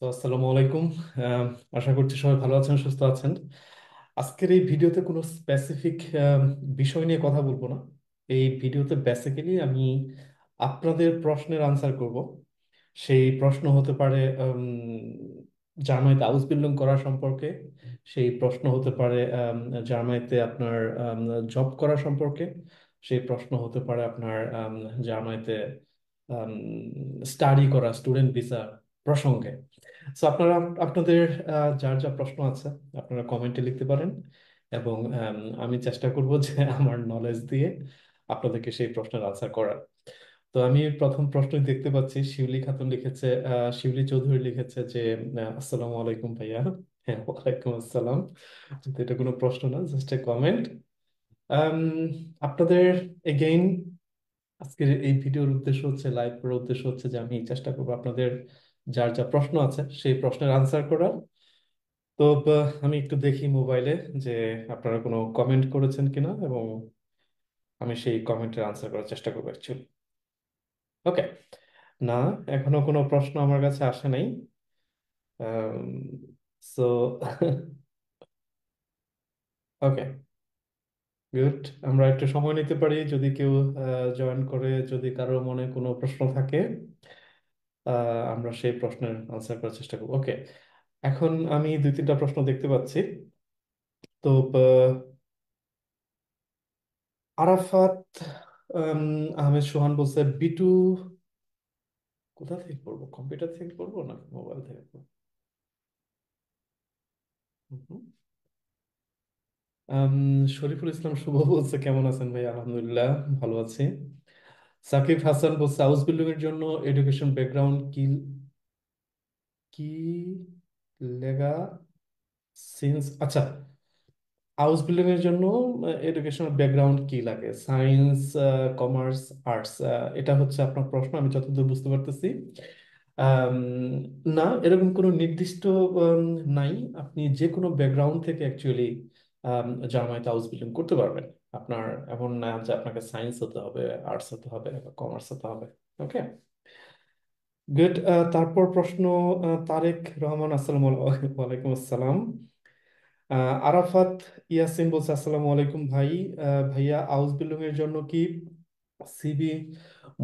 তো আসসালামু আলাইকুম। আহ, আশা করছি সবাই ভালো আছেন, সুস্থ আছেন। আজকের এই ভিডিওতে কোনো স্পেসিফিক বিষয় নিয়ে কথা বলবো না। এই ভিডিওতে বেসিক্যালি আমি আপনাদের প্রশ্নের আনসার করব। সেই প্রশ্ন হতে পারে জার্মানিতে হাউস বিল্ডিং করা সম্পর্কে, সেই প্রশ্ন হতে পারে জার্মানিতে আপনার জব করা সম্পর্কে, সেই প্রশ্ন হতে পারে আপনার জার্মানিতে স্টাডি করা, স্টুডেন্ট ভিসা প্রসঙ্গে। তো আপনারা আপনাদের যার যা প্রশ্ন আছে আপনারা কমেন্টে লিখতে পারেন, এবং আমি চেষ্টা করব যে আমার নলেজ দিয়ে আপনাদেরকে সেই প্রশ্নের আনসার করার। তো আমি প্রথম প্রশ্ন দেখতে পাচ্ছি, শিউলি খাতুন লিখেছে, শিউলি চৌধুরী লিখেছে যে আসসালামু আলাইকুম ভাইয়া। হ্যাঁ, ওয়ালাইকুম আসসালাম। কিন্তু এটা কোনো প্রশ্ন না, জাস্ট এ কমেন্ট। আপনাদের এগেইন আজকের এই ভিডিওর উদ্দেশ্য হচ্ছে, লাইভ করার উদ্দেশ্য হচ্ছে যে আমি চেষ্টা করবো আপনাদের যার যা প্রশ্ন আছে সেই প্রশ্নের আনসার করার। তো আমি একটু দেখি মোবাইলে যে আপনারা কোনো কমেন্ট করেছেন কিনা, এবং আমি সেই কমেন্টের আনসার করার চেষ্টা করবো অ্যাকচুয়ালি। ওকে। না, এখনো কোনো প্রশ্ন আমার কাছে আসে নাই। So okay, good. আমরা একটু সময় নিতে পারি, যদি কেউ জয়েন করে, যদি কারো মনে কোনো প্রশ্ন থাকে আমরা সেই প্রশ্নের আনসার করার চেষ্টা করবো। ওকে, এখন আমি দুই তিনটা প্রশ্ন দেখতে পাচ্ছি। তো আরাফাত আহমেদ সোহান বলছে বিটু কোথা থেকে পড়বো, কম্পিউটার থেকে পড়বো না মোবাইল থেকে পড়বো? হুম। আম, শরীফুল ইসলাম শুভ বলছে কেমন আছেন ভাই? আলহামদুলিল্লাহ, ভালো আছি। সাকিব হাসান বলছে হাউস বিল্ডিং এর জন্য এডুকেশন ব্যাকগ্রাউন্ড কি কি লেগা সিন্স, আচ্ছা, হাউস বিল্ডিং এর জন্য এডুকেশনাল ব্যাকগ্রাউন্ড কি লাগে, সায়েন্স, কমার্স, আর্টস? এটা হচ্ছে আপনার প্রশ্ন, আমি যতদূর বুঝতে পারতেছি। আম, না, এরকম কোনো নির্দিষ্ট আম, নাই। আপনি যে কোনো ব্যাকগ্রাউন্ড থেকে অ্যাকচুয়ালি জার্মানিতে হাউস বিল্ডিং করতে পারবেন। আপনার এমন না যে আপনাকে সায়েন্স হতে হবে, আর্টস হতে হবে, কমার্স হতে হবে। ওকে, গুড। তারপর প্রশ্ন, তারেক রহমান, আসসালামু আলাইকুম আসসালাম। আরাফাত ইয়াসিন বলছে আসসালামু আলাইকুম ভাই। ভাইয়া, হাউস বিল্ডিং এর জন্য কি সিভি,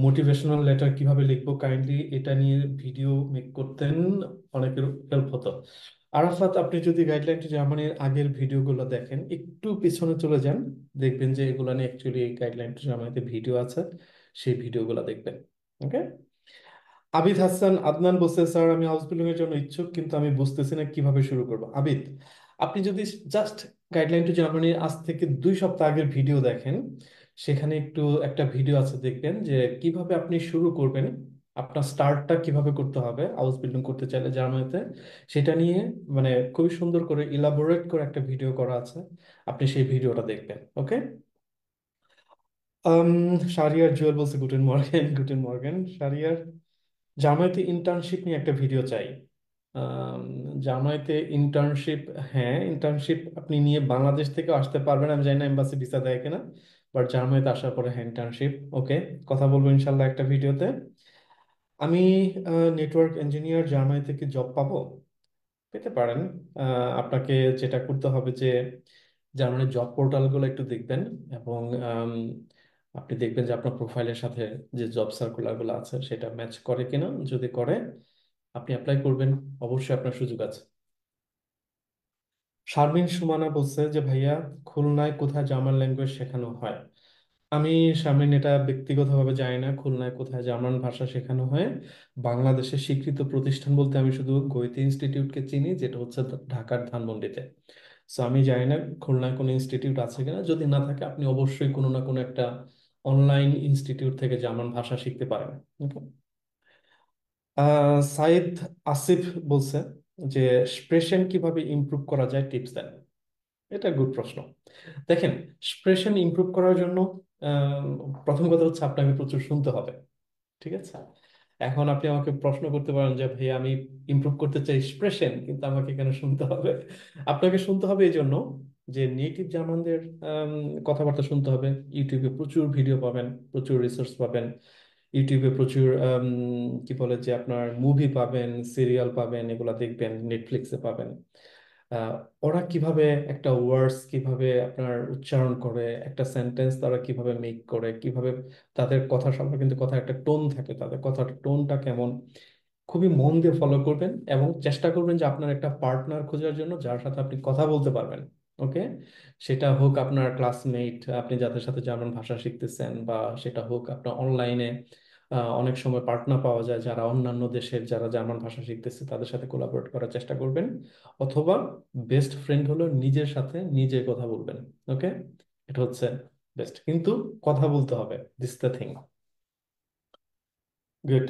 মোটিভেশনাল লেটার কিভাবে লিখবো, কাইন্ডলি এটা নিয়ে ভিডিও মেক করতেন, অনেকের হেল্প হতো। আরাফাত, আপনি যদি গাইডলাইন টু জার্মানির আগের ভিডিওগুলো দেখেন, একটু পিছনে চলে যান, দেখবেন যে এগুলো নিয়ে অ্যাকচুয়ালি গাইডলাইন টু জার্মানিতে ভিডিও আছে, সেই ভিডিওগুলো দেখবেন। ওকে। আবিদ হাসান আদনান বলছে স্যার, আমি হাউস বিল্ডিং এর জন্য ইচ্ছুক, কিন্তু আমি বুঝতেছি না কিভাবে শুরু করবো। আবিদ, আপনি যদি জাস্ট গাইডলাইন টু জার্মানির আজ থেকে 2 সপ্তাহ আগের ভিডিও দেখেন, সেখানে একটু একটা ভিডিও আছে, দেখবেন যে কিভাবে আপনি শুরু করবেন, আপনার স্টার্টটা কিভাবে করতে হবে হাউস বিল্ডিং করতে চাইলে জার্মানিতে, সেটা নিয়ে মানে খুবই সুন্দর করে ইলাবোরেট করে একটা ভিডিও করা আছে। আপনি সেই ভিডিওটা দেখবেন। ওকে। আম, শারিয়ার জুয়েল বলছে Guten Morgan, Guten Morgan Shahriar. জার্মানিতে ইন্টার্নশিপ নিয়ে একটা ভিডিও চাই। আম, জার্মানিতে ইন্টার্নশিপ, হ্যাঁ, ইন্টার্নশিপ আপনি নিয়ে বাংলাদেশ থেকে আসতে পারবেন, আমি জানি না এম্বাসি ভিসা দেয় কিনা, বাট জার্মানিতে আসার পরে হ্যাঁ ইন্টার্নশিপ। ওকে, কথা বলবো ইনশাল্লাহ একটা ভিডিওতে। আমি নেটওয়ার্ক ইঞ্জিনিয়ার, জার্মানি থেকে জব পাবো? পেতে পারেন। আপনাকে যেটা করতে হবে যে জার্মানির জব পোর্টালগুলো একটু দেখবেন, এবং আম, আপনি দেখবেন যে আপনার প্রোফাইলের সাথে যে জব সার্কুলারগুলো আছে সেটা ম্যাচ করে কিনা। যদি করে আপনি অ্যাপ্লাই করবেন, অবশ্যই আপনার সুযোগ আছে। শারমিন সুমানা বলছে যে ভাইয়া, খুলনায় কোথায় জার্মান ল্যাঙ্গুয়েজ শেখানো হয়? আমি, শারমিন, এটা ব্যক্তিগতভাবে জানি না খুলনায় কোথায় জার্মান ভাষা শেখানো হয়। বাংলাদেশের স্বীকৃত প্রতিষ্ঠান বলতে আমি শুধু গৈতে ইনস্টিটিউটকে চিনি, যেটা হচ্ছে ঢাকার ধানমন্ডিতে। সো আমি জানি না খুলনায় কোনো ইনস্টিটিউট আছে কিনা, যদি না থাকে আপনি অবশ্যই কোনো না কোনো একটা অনলাইন ইনস্টিটিউট থেকে জার্মান ভাষা শিখতে পারেন। Okay? সাইদ আসিফ বলছে যে স্প্রেশন কিভাবে ইমপ্রুভ করা যায়, টিপস দেন। এটা গুড প্রশ্ন। দেখেন, স্প্রেশন ইমপ্রুভ করার জন্য আহ, প্রথম কথা হচ্ছে আপনাকে প্রচুর শুনতে হবে। ঠিক আছে। এখন আপনি আমাকে প্রশ্ন করতে পারেন যে ভাই, আমি ইমপ্রুভ করতে চাই স্প্রেশন, কিন্তু আমাকে কেন শুনতে হবে? আপনাকে শুনতে হবে এই জন্য যে নেটিভ জার্মানদের কথাবার্তা শুনতে হবে। ইউটিউবে প্রচুর ভিডিও পাবেন, প্রচুর রিসোর্স পাবেন। ইউটিউবে প্রচুর কি বলে যে আপনার মুভি পাবেন, সিরিয়াল পাবেন, এগুলা দেখবেন, নেটফ্লিক্সে পাবেন। আহ, ওরা কিভাবে একটা ওয়ার্ডস কিভাবে আপনার উচ্চারণ করে, একটা সেন্টেন্স তারা কিভাবে মেক করে, কিভাবে তাদের কথা সবার কিন্তু কথা একটা টোন থাকে, তাদের কথার টোনটা কেমন, খুবই মন দিয়ে ফলো করবেন এবং চেষ্টা করবেন যে আপনার একটা পার্টনার খোঁজার জন্য যার সাথে আপনি কথা বলতে পারবেন। ওকে, সেটা হোক আপনার ক্লাসমেট, আপনি যাদের সাথে জার্মান ভাষা শিখতেছেন, বা সেটা হোক আপনার অনলাইনে অনেক সময় পার্টনার পাওয়া যায় যারা অন্যান্য দেশের যারা জার্মান ভাষা শিখতেছে তাদের সাথে কোলাবোরেট করার চেষ্টা করবেন। অথবা বেস্ট ফ্রেন্ড হলো নিজের সাথে নিজে কথা বলবেন। ওকে, এটা হচ্ছে বেস্ট, কিন্তু কথা বলতে হবে, this the thing. Good.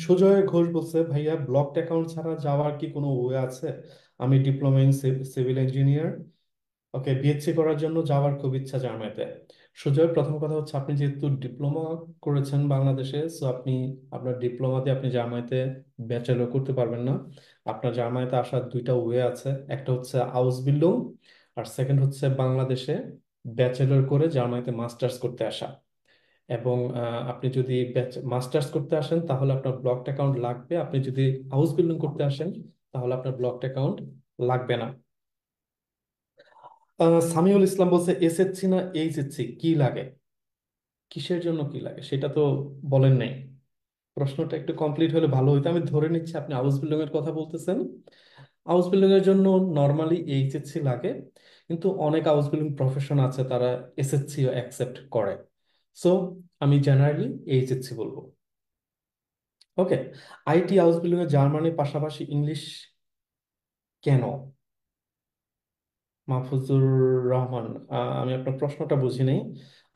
Sujoy Ghosh বলছে, ভাইয়া ব্লকড অ্যাকাউন্ট ছাড়া যাওয়ার কি কোনো ওয়ে আছে? আমি diploma in civil engineer. Okay, BSc করার জন্য যাওয়ার খুব ইচ্ছা জার্মানিতে। সুজয়, প্রথম কথা হচ্ছে আপনি যেহেতু ডিপ্লোমা করেছেন বাংলাদেশে, সো আপনি আপনার ডিপ্লোমা দিয়ে আপনি জার্মানিতে ব্যাচেলর করতে পারবেন না। আপনার জার্মানিতে আসার দুইটা ওয়ে আছে, একটা হচ্ছে আউসবিল্ডিং, আর সেকেন্ড হচ্ছে বাংলাদেশে ব্যাচেলর করে জার্মানিতে মাস্টার্স করতে আসা। এবং আপনি যদি মাস্টার্স করতে আসেন তাহলে আপনার ব্লকড অ্যাকাউন্ট লাগবে, আপনি যদি হাউস বিল্ডিং করতে আসেন তাহলে আপনার ব্লকড অ্যাকাউন্ট লাগবে না। সামিউল ইসলাম বলছে, এসএসসি না এইচএসসি কি লাগে? কিসের জন্য কি লাগে সেটা তো বলেন নাই। প্রশ্নটা একটু কমপ্লিট হলে ভালো হতো। আমি ধরে নিচ্ছি আপনি হাউস বিল্ডিং এর কথা বলতেছেন। হাউস বিল্ডিং এর জন্য নর্মালি এইচএসসি লাগে, কিন্তু অনেক হাউস বিল্ডিং প্রফেশন আছে তারা এসএসসিও অ্যাকসেপ্ট করে। সো আমি জেনারেলি এইচএসসি বলবো। ওকে, আইটি হাউস বিল্ডিং এ জার্মানির পাশাপাশি ইংলিশ কেন? মাহফুজুর রহমান, আমি আপনার প্রশ্নটা বুঝি নাই।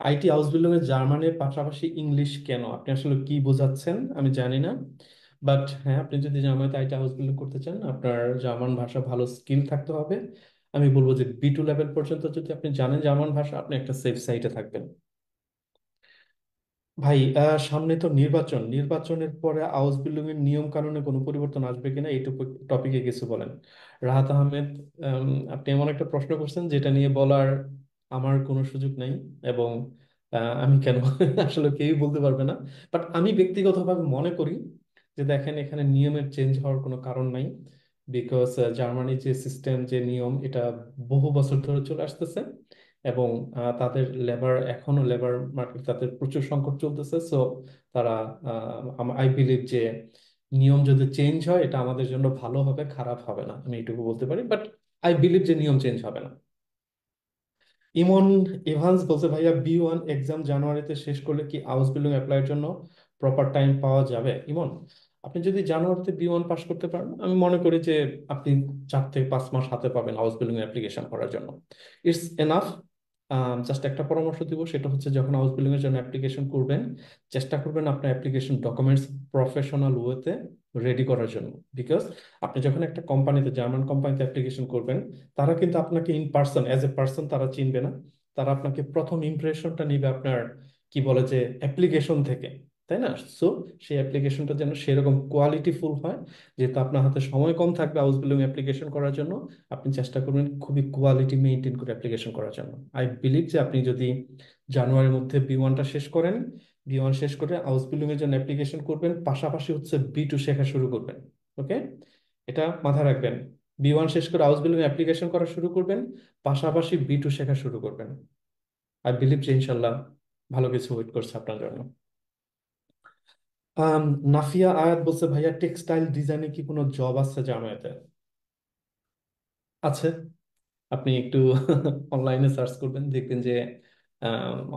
আইটি হাউস বিল্ডিং এ জার্মানির পাশাপাশি ইংলিশ কেন, আপনি আসলে কি বোঝাচ্ছেন আমি জানি না। বাট হ্যাঁ, আপনি যদি জার্মানিতে আইটি হাউস বিল্ডিং করতে চান আপনার জার্মান ভাষা ভালো স্কিল থাকতে হবে। আমি বলবো যে বি2 লেভেল পর্যন্ত যদি আপনি জানেন জার্মান ভাষা, আপনি একটা সেফ সাইটে থাকবেন। ভাই, সামনে তো নির্বাচন, নির্বাচনের পরে হাউস বিল্ডিং এর নিয়ম কানুনে কোনো পরিবর্তন আসবে কিনা এই টপিকে কিছু বলেন। রাহাত আহমেদ, আপনি এমন একটা প্রশ্ন করছেন যেটা নিয়ে বলার আমার কোনো সুযোগ নেই, এবং আমি কেন আসলে কেউই বলতে পারবে না। বাট আমি ব্যক্তিগতভাবে মনে করি যে দেখেন, এখানে নিয়মের চেঞ্জ হওয়ার কোনো কারণ নাই। বিকজ জার্মানির যে সিস্টেম, যে নিয়ম, এটা বহু বছর ধরে চলে আসতেছে, এবং তাদের এখনো লেবার মার্কেট তাদের প্রচুর সংকট চলতেছে। সো তারা, আই বিলিভ যে নিয়ম যদি চেঞ্জ হয় এটা আমাদের জন্য ভালো হবে, খারাপ হবে না, আমি এটুকু বলতে পারি। বাট আই বিলিভ যে নিয়ম চেঞ্জ হবে না। ইমন ইভান্স বলছে, ভাইয়া বি1 এক্সাম জানুয়ারিতে শেষ করলে কি হাউস বিল্ডিং অ্যাপ্লাইয়ের জন্য প্রপার টাইম পাওয়া যাবে? ইমন, আপনি যদি জানুয়ারিতে বি1 পাস করতে পারেন আমি মনে করি যে আপনি 4 থেকে 5 মাস হাতে পাবেন হাউস বিল্ডিং অ্যাপ্লিকেশন করার জন্য। It's enough. জাস্ট একটা পরামর্শ দিব, সেটা হচ্ছে যখন হাউস বিল্ডিং এর জন্য অ্যাপ্লিকেশন করবেন চেষ্টা করবেন আপনার অ্যাপ্লিকেশন ডকুমেন্টস প্রফেশনাল ওয়েতে রেডি করার জন্য। বিকজ আপনি যখন একটা কোম্পানিতে, জার্মান কোম্পানিতে অ্যাপ্লিকেশন করবেন, তারা কিন্তু আপনাকে in person, as a person তারা চিনবে না। তারা আপনাকে প্রথম ইমপ্রেশনটা নিবে আপনার কি বলে যে অ্যাপ্লিকেশন থেকে, তাই না? সো সেই অ্যাপ্লিকেশনটা যেন সেরকম কোয়ালিটিফুল হয়, যেহেতু আপনার হাতে সময় কম থাকবে হাউস বিল্ডিং অ্যাপ্লিকেশন করার জন্য, আপনি চেষ্টা করবেন খুবই কোয়ালিটি মেনটেন করে অ্যাপ্লিকেশন করার জন্য। আই বিলিভ যে আপনি যদি জানুয়ারির মধ্যে বি1টা শেষ করেন, বি1 শেষ করে হাউস বিল্ডিং এর জন্য অ্যাপ্লিকেশন করবেন, পাশাপাশি হচ্ছে বি2 শেখা শুরু করবেন। ওকে, এটা মাথায় রাখবেন। বি1 শেষ করে হাউস বিল্ডিং অ্যাপ্লিকেশন করা শুরু করবেন, পাশাপাশি বি2 শেখা শুরু করবেন। আই বিলিভ যে ইনশাল্লাহ ভালো কিছু ওয়েট করছে আপনার জন্য। আম, নাফিয়া আয়াত বলছে, ভাইয়া টেক্সটাইল ডিজাইনে কি কোনো জব আছে জার্মানিতে? আছে। আপনি একটু অনলাইনে সার্চ করবেন, দেখবেন যে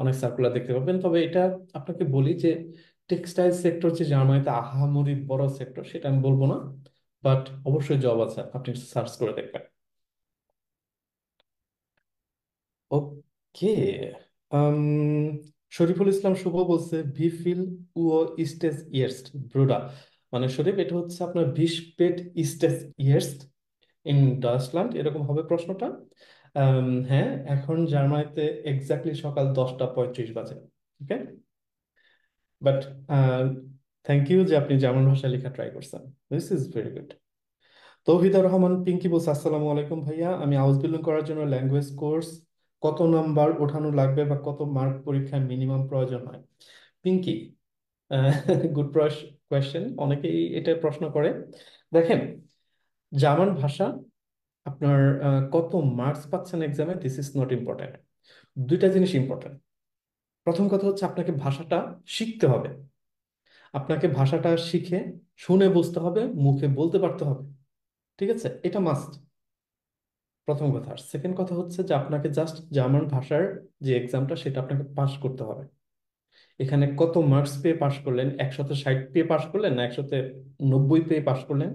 অনেক সার্কুলার দেখতে পাবেন। তবে এটা আপনাকে বলি যে টেক্সটাইল সেক্টর যে জার্মানিতে আহামরি বড় সেক্টর সেটা আমি বলবো না, বাট অবশ্যই জব আছে, আপনি সার্চ করে দেখবেন। ওকে। শরীফুল ইসলাম শুভ বলছে, ভি ফিল উও ইস্টেস ইয়েস্ট ব্রুডা, মানে শরীফ এটা হচ্ছে আপনার ভিসপেট ইস্টেস ইয়েস্ট ইন ডাচল্যান্ড, এরকম হবে প্রশ্নটা। হ্যাঁ, এখন জার্মানিতে এক্স্যাক্টলি সকাল 10টা 35 বাজে। ওকে, বাট থ্যাংক ইউ যে আপনি জার্মান ভাষায় লেখা ট্রাই করছেন, this is very good. Tauhida Rahman Pinky বলছে, আসসালামু আলাইকুম ভাইয়া, আমি হাউস বিল্ডিং করার জন্য ল্যাঙ্গুয়েজ কোর্স কত নাম্বার ওঠানো লাগবে বা কত মার্ক পরীক্ষায় মিনিমাম প্রয়োজন হয়? পিঙ্কি, গুড কোয়েশ্চেন, অনেকেই এটা প্রশ্ন করে। দেখেন, জার্মান ভাষা আপনার কত মার্কস পাচ্ছেন এক্সামে, দিস ইজ নট ইম্পর্টেন্ট। দুইটা জিনিস ইম্পর্টেন্ট। প্রথম কথা হচ্ছে আপনাকে ভাষাটা শিখতে হবে। আপনাকে ভাষাটা শিখে শুনে বুঝতে হবে, মুখে বলতে পারতে হবে। ঠিক আছে, এটা মাস্ট। প্রথম কথা। আর সেকেন্ড কথা হচ্ছে যে আপনাকে জাস্ট জার্মান ভাষার যে এক্সামটা সেটা আপনাকে পাস করতে হবে। এখানে কত মার্কস পেয়ে পাশ করলেন, 160 পেয়ে পাশ করলেন না 190 পেয়ে পাশ করলেন,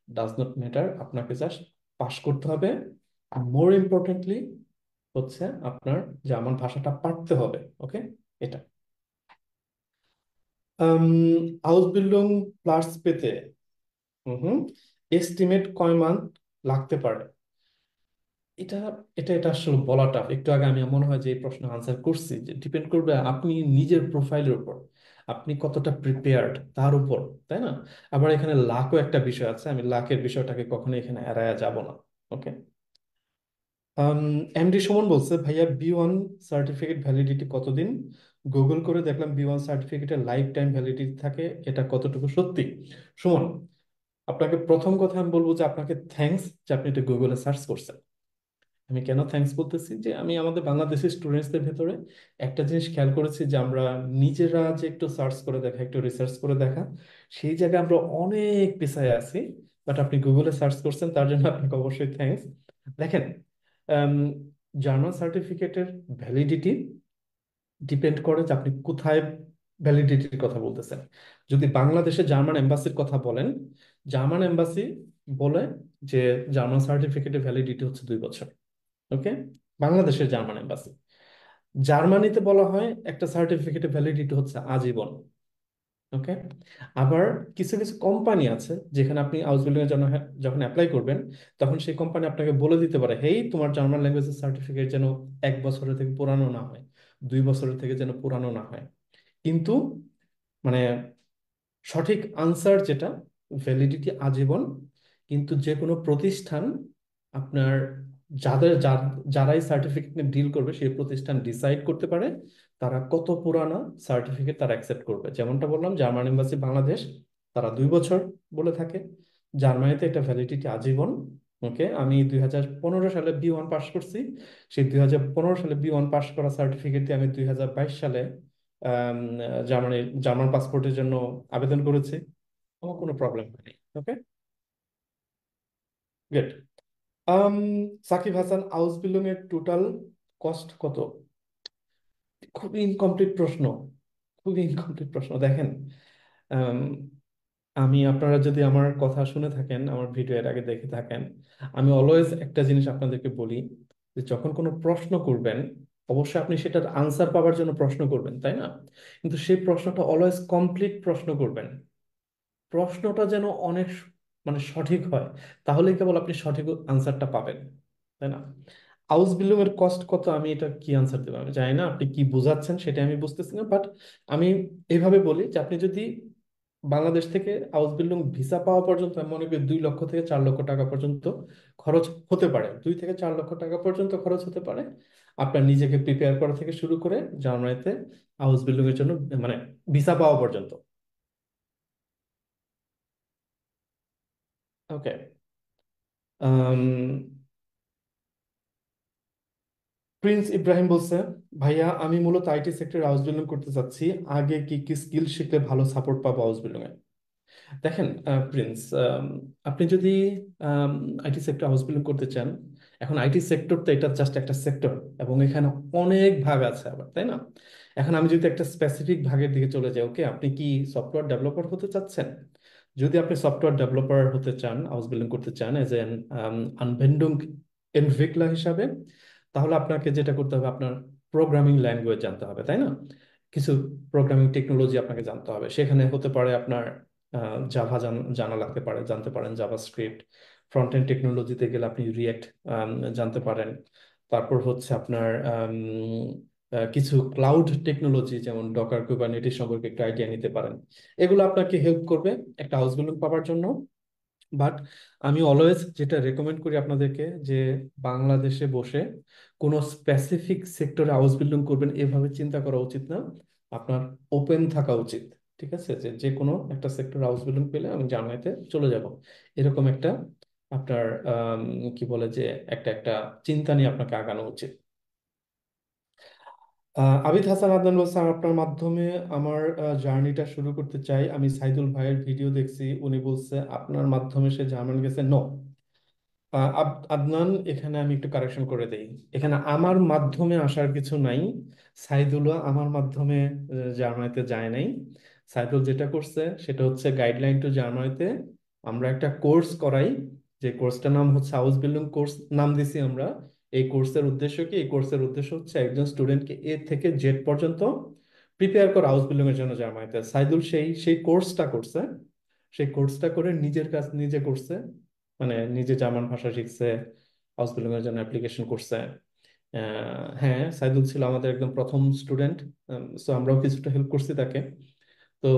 ডাজ নট ম্যাটার। আপনাকে জাস্ট পাশ করতে হবে। আর মোর ইম্পর্টেন্টলি হচ্ছে আপনার জার্মান ভাষাটা পারতে হবে। ওকে, এটা। আউসবিল্ডিং প্লাস পেতে হুম এস্টিমেট কয় মান্থ লাগতে পারে? এটা এটা আসলে বলা টাফ। একটু আগে আমি মনে হয় যে এই প্রশ্ন আনসার করছি, যে ডিপেন্ড করবে আপনি নিজের প্রোফাইলের উপর, আপনি কতটা প্রিপেয়ার্ড তার উপর, তাই না? আবার এখানে লাখও একটা বিষয় আছে, আমি লাখের বিষয়টাকে কখনো এখানে এড়ায়া যাব না। ওকে। এমডি সুমন বলছে, ভাইয়া বি1 সার্টিফিকেট ভ্যালিডিটি কতদিন? গুগল করে দেখলাম বি1 সার্টিফিকেটের লাইফ টাইম ভ্যালিডিটি থাকে, এটা কতটুকু সত্যি? সুমন, আপনাকে প্রথম কথা আমি বলবো যে আপনাকে থ্যাঙ্কস যে আপনি এটা গুগলে সার্চ করছেন। আমি কেন থ্যাঙ্কস বলতেছি, যে আমি আমাদের বাংলাদেশি স্টুডেন্টসদের ভেতরে একটা জিনিস খেয়াল করেছি, যে আমরা নিজেরা যে একটু সার্চ করে দেখা, একটু রিসার্চ করে দেখা, সেই জায়গায় আমরা অনেক পিছায় আছি। বাট আপনি গুগলে সার্চ করছেন, তার জন্য আপনাকে অবশ্যই থ্যাঙ্কস। দেখেন, জার্মান সার্টিফিকেটের ভ্যালিডিটি ডিপেন্ড করে যে আপনি কোথায় ভ্যালিডিটির কথা বলতেছেন। যদি বাংলাদেশে জার্মান এম্বাসির কথা বলেন, জার্মান এম্বাসি বলে যে জার্মান সার্টিফিকেটের ভ্যালিডিটি হচ্ছে 2 বছর। ওকে, বাংলাদেশের জার্মান এম্বাসি। জার্মানিতে বলা হয় একটা সার্টিফিকেটের ভ্যালিডিটি হচ্ছে আজীবন। ওকে। আবার কিছু কিছু কোম্পানি আছে যেখানে আপনি হাউস বিল্ডিং এর জন্য যখন অ্যাপ্লাই করবেন, তখন সেই কোম্পানি আপনাকে বলে দিতে পারে, হেই তোমার জার্মান ল্যাঙ্গুয়েজের সার্টিফিকেট যেন 1 বছরের থেকে পুরানো না হয়, 2 বছরের থেকে যেন পুরানো না হয়। কিন্তু মানে সঠিক আনসার যেটা, ভ্যালিডিটি আজীবন। কিন্তু যে কোনো প্রতিষ্ঠান আপনার যারাই সার্টিফিকেট নিয়ে ডিল করবে, সেই প্রতিষ্ঠান ডিসাইড করতে পারে তারা কত পুরানা সার্টিফিকেট তারা অ্যাকসেপ্ট করবে। যেমনটা বললাম, জার্মান এম্বাসি বাংলাদেশ, তারা 2 বছর বলে থাকে। জার্মানিতে এটা ভ্যালিডিটি আজীবন। ওকে, আমি 2015 সালে বি1 পাস করছি। সেই 2015 সালে বি1 পাস করা সার্টিফিকেট দিয়ে আমি 2022 সালে আম, জার্মান পাসপোর্টের জন্য আবেদন করেছি। আমার কোনো প্রবলেম হয়নি। ওকে, গুড। আম সাকিব হাসান, হাউস বিল্ডিং এর টোটাল কস্ট কত? খুবই ইনকমপ্লিট প্রশ্ন, খুবই ইনকমপ্লিট প্রশ্ন। দেখেন, আম, আমি, আপনারা যদি আমার কথা শুনে থাকেন, আমার ভিডিও এর আগে দেখে থাকেন, আমি অলওয়েজ একটা জিনিস আপনাদেরকে বলি, যে যখন কোনো প্রশ্ন করবেন, অবশ্যই আপনি সেটার আনসার পাওয়ার জন্য প্রশ্ন করবেন, তাই না? কিন্তু সেই প্রশ্নটা অলওয়েজ কমপ্লিট প্রশ্ন করবেন। প্রশ্নটা যেন অনেক মানে সঠিক হয়, তাহলেই কেবল আপনি সঠিক আনসারটা পাবেন, তাই না? হাউস বিল্ডিং এর কস্ট কত, আমি এটা কি আনসার দেবো আমি জানি না, আপনি কি বোঝাচ্ছেন সেটা আমি বুঝতেছি না। বাট আমি এইভাবে বলি যে আপনি যদি বাংলাদেশ থেকে হাউস বিল্ডিং ভিসা পাওয়া পর্যন্ত, আমি মনে করি 2 লক্ষ থেকে 4 লক্ষ টাকা পর্যন্ত খরচ হতে পারে, 2 থেকে 4 লক্ষ টাকা পর্যন্ত খরচ হতে পারে, আপনার নিজেকে প্রিপেয়ার করা থেকে শুরু করে জার্মানিতে হাউস বিল্ডিং এর জন্য মানে ভিসা পাওয়া পর্যন্ত। ওকে। প্রিন্স ইব্রাহিম বলছে, ভাইয়া আমি মূলত আইটি সেক্টরে হাউস বিল্ডিং করতে চাচ্ছি, আগে কি কি স্কিল শিখলে ভালো সাপোর্ট পাবো হাউস বিল্ডিং এ? দেখেন প্রিন্স, আপনি যদি আইটি সেক্টর হাউস বিল্ডিং করতে চান, এখন আইটি সেক্টর তো এটা জাস্ট একটা সেক্টর, এবং এখানে অনেক ভাগ আছে আবার, তাই না? এখন আমি যদি একটা স্পেসিফিক ভাগের দিকে চলে যাই, ওকে, আপনি কি সফটওয়্যার ডেভেলপার হতে চাচ্ছেন? যদি আপনি সফটওয়্যার ডেভেলপার হতে চান, হাউস বিল্ডিং করতে চান এজ এন আনভেন্ডুং এন্ট্রিকলার হিসাবে, তাহলে আপনাকে যেটা করতে হবে, আপনার প্রোগ্রামিং ল্যাঙ্গুয়েজ জানতে হবে, তাই না? কিছু প্রোগ্রামিং টেকনোলজি আপনাকে জানতে হবে। সেখানে হতে পারে আপনার জাভা জানা লাগতে পারে, জানতে পারেন জাভা স্ক্রিপ্ট। ফ্রন্ট এন্ড টেকনোলজিতে গেলে আপনি রিয়েক্ট জানতে পারেন। তারপর হচ্ছে আপনার কিছু ক্লাউড টেকনোলজি যেমন ডকার কুবারনেটিস সম্পর্কে একটা আইডিয়া নিতে পারেন। এগুলো আপনাকে হেল্প করবে একটা হাউস বিল্ডিং পাওয়ার জন্য। বাট আমি অলওয়েজ যেটা রেকমেন্ড করি আপনাদেরকে, যে বাংলাদেশে বসে কোনো স্পেসিফিক সেক্টরে হাউস বিল্ডিং করবেন এভাবে চিন্তা করা উচিত না। আপনার ওপেন থাকা উচিত। ঠিক আছে, যে যে কোনো একটা সেক্টর হাউস বিল্ডিং পেলে আমি জার্মানিতে চলে যাব, এরকম একটা আপনার কি বলে যে একটা একটা চিন্তা নিয়ে আপনাকে আগানো উচিত। আবিদ হাসান আদনান বলছে, "আমি আপনার মাধ্যমে আমার জার্নিটা শুরু করতে চাই। আমি সাইদুল ভাইয়ের ভিডিও দেখছি, উনি বলছে আপনার মাধ্যমে সে জার্মান গেছে। নো, আদনান, এখানে আমি একটু কারেকশন করে দেই। এখানে আমার মাধ্যমে আসার কিছু নাই। সাইদুলও আমার মাধ্যমে জার্মানিতে যায় নাই। সাইদুল যেটা করছে সেটা হচ্ছে গাইডলাইন টু জার্মানিতে আমরা একটা কোর্স করাই, যে কোর্সটার নাম হচ্ছে হাউস বিল্ডিং কোর্স নাম দিছি আমরা। এই কোর্সের উদ্দেশ্য কি? এই কোর্সের উদ্দেশ্য হচ্ছে একজন স্টুডেন্টকে এ থেকে জেড পর্যন্ত প্রিপেয়ার করা হাউস বিল্ডিং এর জন্য জার্মানিতে। সাইদুল সেই সেই কোর্সটা করছে, সেই কোর্সটা করে নিজের কাজ নিজে করছে, মানে নিজে জার্মান ভাষা শিখছে, হাউস বিল্ডিং এর জন্য অ্যাপ্লিকেশন করছে। হ্যাঁ, সাইদুল ছিল আমাদের একদম প্রথম স্টুডেন্ট, সো আমরাও কিছুটা হেল্প করছি তাকে। তো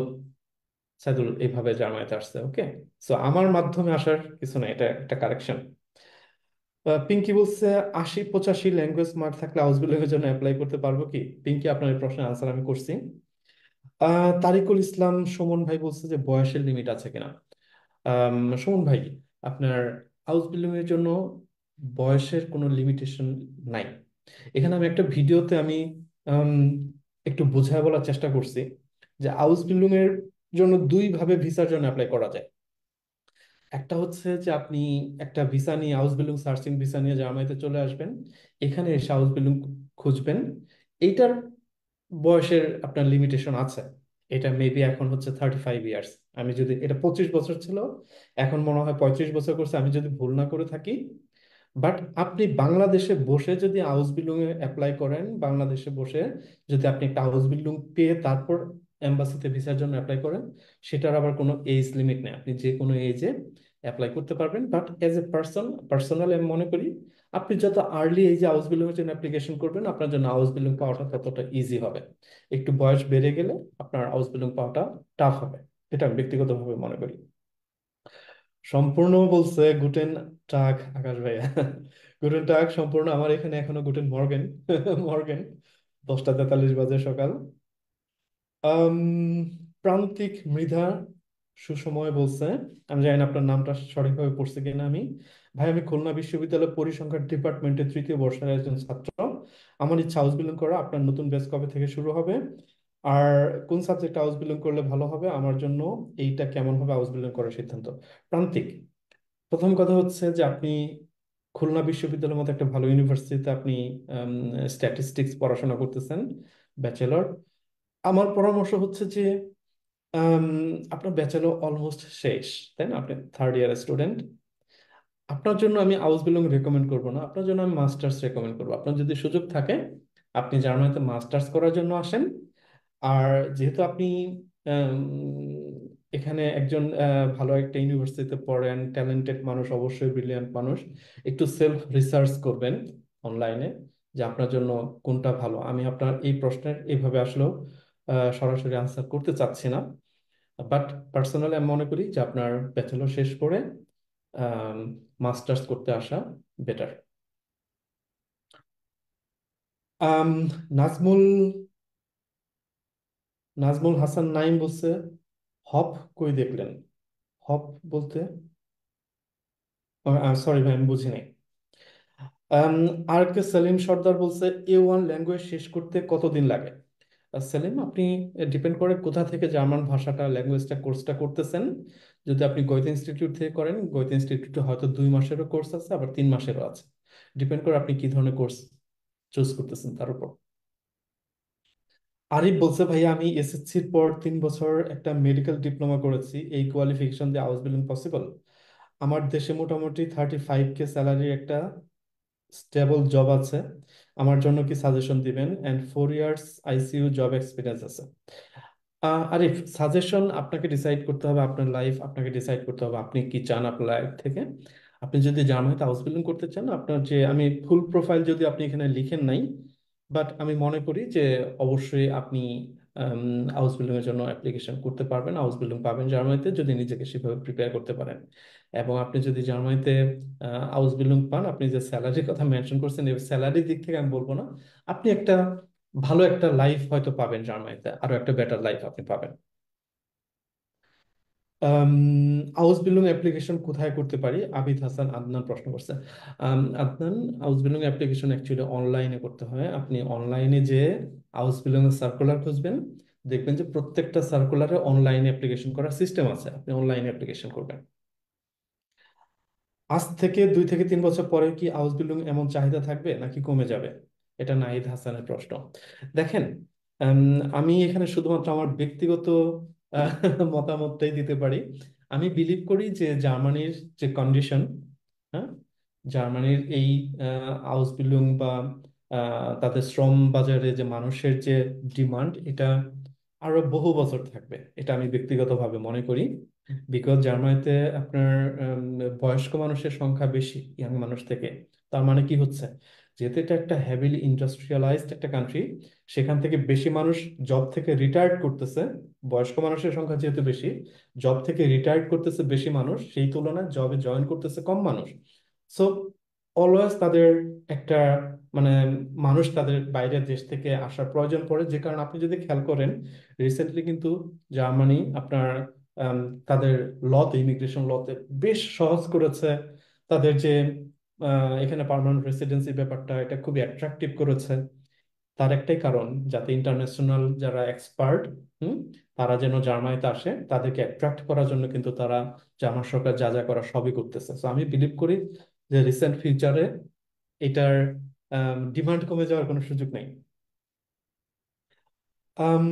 সাইদুল এইভাবে জার্মানিতে আসছে। ওকে, সো আমার মাধ্যমে আসার কিছু না, এটা একটা কারেকশন। পিঙ্কি বলছে, 80-85 ল্যাঙ্গুয়েজ স্মার্ট থাকলে হাউস বিল্ডিং এর জন্য অ্যাপ্লাই করতে পারবো কি? পিঙ্কি, আপনার এই প্রশ্নের আনসার আমি করছি। তারিকুল ইসলাম সুমন ভাই বলছে যে বয়সের লিমিট আছে কিনা। সুমন ভাই, আপনার হাউস বিল্ডিং এর জন্য বয়সের কোনো লিমিটেশন নাই। এখানে আমি একটা ভিডিওতে আমি আম, একটু বোঝায় বলার চেষ্টা করছি যে হাউস বিল্ডিং এর জন্য দুই ভাবে ভিসার জন্য অ্যাপ্লাই করা যায়। একটা হচ্ছে যে আপনি একটা ভিসা নিয়ে, হাউস বিল্ডিং সার্চিং ভিসা নিয়ে জার্মানিতে চলে আসবেন, এখানে এসে হাউস বিল্ডিং খুঁজবেন। এইটার বয়সের আপনার লিমিটেশন আছে। এটা মেবি এখন হচ্ছে 35 ইয়ার্স। আমি যদি, এটা 25 বছর ছিল, এখন মনে হয় 35 বছর করছে আমি যদি ভুল না করে থাকি। বাট আপনি বাংলাদেশে বসে যদি হাউস বিল্ডিং এ অ্যাপ্লাই করেন, বাংলাদেশে বসে যদি আপনি একটা হাউস বিল্ডিং পেয়ে তারপর এম্বাসিতে ভিসার জন্য অ্যাপ্লাই করেন, সেটার আবার কোনো এজ লিমিট নেই, আপনি যে কোনো এজে অ্যাপ্লাই করতে পারবেন। বাট এজ এ পার্সোনালি আমি মনে করি আপনি যত আর্লি এজে হাউস বিল্ডিং এর জন্য অ্যাপ্লিকেশন করবেন, আপনার জন্য হাউস বিল্ডিং পাওয়াটা ততটা ইজি হবে। একটু বয়স বেড়ে গেলে আপনার হাউস বিল্ডিং পাওয়াটা টাফ হবে, এটা আমি ব্যক্তিগতভাবে মনে করি। সম্পূর্ণ বলছে গুটেন টাগ আকাশ ভাইয়া। গুটেন টাগ সম্পূর্ণ, আমার এখানে এখনো গুটেন মর্গেন। মর্গেন, 10টা 43 বাজে সকাল। আম, প্রান্তিক মৃধা সুসময় বলছে, আমি জানি না আপনার নামটা সঠিকভাবে পড়ছে কিনা। আমি, ভাই আমি খুলনা বিশ্ববিদ্যালয় পরিসংখ্যান ডিপার্টমেন্টের 3য় বর্ষের একজন ছাত্র। আমার ইচ্ছা হাউস বিল্ডিং করা। আপনার নতুন ব্যাচ কবে থেকে শুরু হবে, আর কোন সাবজেক্ট হাউস বিল্ডিং করলে ভালো হবে আমার জন্য, এইটা কেমন হবে হাউস বিল্ডিং করার সিদ্ধান্ত? প্রান্তিক, প্রথম কথা হচ্ছে যে আপনি খুলনা বিশ্ববিদ্যালয়ের মতো একটা ভালো ইউনিভার্সিটিতে আপনি স্ট্যাটিস্টিক্স পড়াশোনা করতেছেন, ব্যাচেলর। আমার পরামর্শ হচ্ছে যে আম, আপনার ব্যাচেলর অলমোস্ট শেষ, তাই না? আপনি থার্ড ইয়ার স্টুডেন্ট। আপনার জন্য আমি হাউস বিল্ডিং রেকমেন্ড করবো না, আপনার জন্য আমি মাস্টার্স রেকমেন্ড করবো। আপনার যদি সুযোগ থাকে আপনি জার্মানিতে মাস্টার্স করার জন্য আসেন। আর যেহেতু আপনি আম, এখানে একজন ভালো একটা ইউনিভার্সিটিতে পড়েন, ট্যালেন্টেড মানুষ, অবশ্যই ব্রিলিয়ান্ট মানুষ, একটু সেলফ রিসার্চ করবেন অনলাইনে যে আপনার জন্য কোনটা ভালো। আমি আপনার এই প্রশ্নের এইভাবে আসলেও সরাসরি আনসার করতে চাচ্ছি না। বাট পার্সোনালি আমি মনে করি যে আপনার ব্যাচেলর শেষ করে মাস্টার্স করতে আসা বেটার। নাজমুল নাজমুল হাসান নাইম বলছে, হপ কই দেখলেন? হপ বলতে, সরি ভাই আমি বুঝি নাই। আম, আর কে সেলিম সর্দার বলছে, A1 ল্যাঙ্গুয়েজ শেষ করতে কতদিন লাগে? সেলিম, আপনি, ডিপেন্ড করে কোথা থেকে জার্মান ভাষাটা, ল্যাঙ্গুয়েজটা, কোর্সটা করতেছেন। যদি আপনি গোয়েতে ইনস্টিটিউট থেকে করেন, গোয়েতে ইনস্টিটিউটে হয়তো 2 মাসেরও কোর্স আছে, আবার 3 মাসেরও আছে। ডিপেন্ড করে আপনি কি ধরনের কোর্স চুজ করতেছেন তার উপর। আরিফ বলছে, ভাইয়া আমি এসএসসির পর 3 বছর একটা মেডিকেল ডিপ্লোমা করেছি, এই কোয়ালিফিকেশন দিয়ে হাউস বিল্ডিং পসিবল? আমার দেশে মোটামুটি 35K স্যালারি একটা স্টেবল জব আছে, আমার জন্য কি সাজেশন দিবেন? And 4 years ICU job experience আছে। আরিফ, সাজেশন আপনাকে ডিসাইড করতে হবে, আপনার লাইফ আপনাকে ডিসাইড করতে হবে আপনি কি চান আপনার লাইফ থেকে। আপনি যদি জার্মানিতে হাউস বিল্ডিং করতে চান, আপনার যে, আমি ফুল প্রোফাইল যদি আপনি এখানে লিখেন নাই, বাট আমি মনে করি যে অবশ্যই আপনি হাউস বিল্ডিং এর জন্য অ্যাপ্লিকেশন করতে পারবেন, হাউস বিল্ডিং পাবেন জার্মানিতে যদি নিজেকে সেভাবে প্রিপেয়ার করতে পারেন। এবং আপনি যদি জার্মানিতে হাউস বিল্ডিং পান, আপনি যে স্যালারির কথা মেনশন করছেন, এই স্যালারির দিক থেকে আমি বলবো না, আপনি একটা ভালো একটা লাইফ হয়তো পাবেন জার্মানিতে, আরো একটা বেটার লাইফ আপনি পাবেন। আম, হাউস বিল্ডিং অ্যাপ্লিকেশন কোথায় করতে পারি? আবিদ হাসান আদনান প্রশ্ন করছে। Adnan, house building application actually অনলাইনে করতে হয়। আপনি অনলাইনে যে হাউস বিল্ডিং এর সার্কুলার খুঁজবেন, দেখবেন যে প্রত্যেকটা সার্কুলারে অনলাইনে অ্যাপ্লিকেশন করার সিস্টেম আছে, আপনি অনলাইনে অ্যাপ্লিকেশন করবেন। আজ থেকে 2 থেকে 3 বছর পরে কি হাউস বিল্ডিং এমন চাহিদা থাকবে নাকি কমে যাবে? এটা নাহিদ হাসানের প্রশ্ন। দেখেন, আম, আমি এখানে শুধুমাত্র আমার ব্যক্তিগত আহ, মতামতটাই দিতে পারি। আমি বিলিভ করি যে জার্মানির যে কন্ডিশন, হ্যাঁ, জার্মানির এই হাউস বিল্ডিং বা তাদের শ্রম বাজারে যে মানুষের যে ডিমান্ড, এটা আরো বহু বছর থাকবে, এটা আমি ব্যক্তিগতভাবে মনে করি। বিকজ জার্মানিতে আপনার বয়স্ক মানুষের সংখ্যা বেশি ইয়াং মানুষ থেকে। তার মানে কি হচ্ছে, যেহেতু এটা একটা হেভিলি ইন্ডাস্ট্রিয়ালাইজড একটা কান্ট্রি, সেখান থেকে বেশি মানুষ জব থেকে রিটায়ার্ড করতেছে। বয়স্ক মানুষের সংখ্যা যেহেতু বেশি, জব থেকে রিটায়ার্ড করতেছে বেশি মানুষ, সেই তুলনায় জবে জয়েন করতেছে কম মানুষ। সো অলওয়েজ তাদের একটা মানে মানুষ তাদের বাইরের দেশ থেকে আসার প্রয়োজন পড়ে। যে কারণে আপনি যদি খেয়াল করেন, রিসেন্টলি কিন্তু জার্মানি আপনার আম, তাদের লতে, ইমিগ্রেশন লতে বেশ সহজ করেছে। তাদের যে এখানে পার্মানেন্ট রেসিডেন্সি ব্যাপারটা, এটা খুবই অ্যাট্রাকটিভ করেছে। তার একটাই কারণ, যাতে ইন্টারন্যাশনাল যারা এক্সপার্ট, হুম, তারা যেন জার্মানিতে আসে, তাদেরকে অ্যাট্রাক্ট করার জন্য কিন্তু তারা জার্মান সরকার যা যা করা সবই করতেছে। তো আমি বিলিভ করি যে রিসেন্ট ফিউচারে এটার ডিমান্ড কমে যাওয়ার কোনো সুযোগ নেই। আম,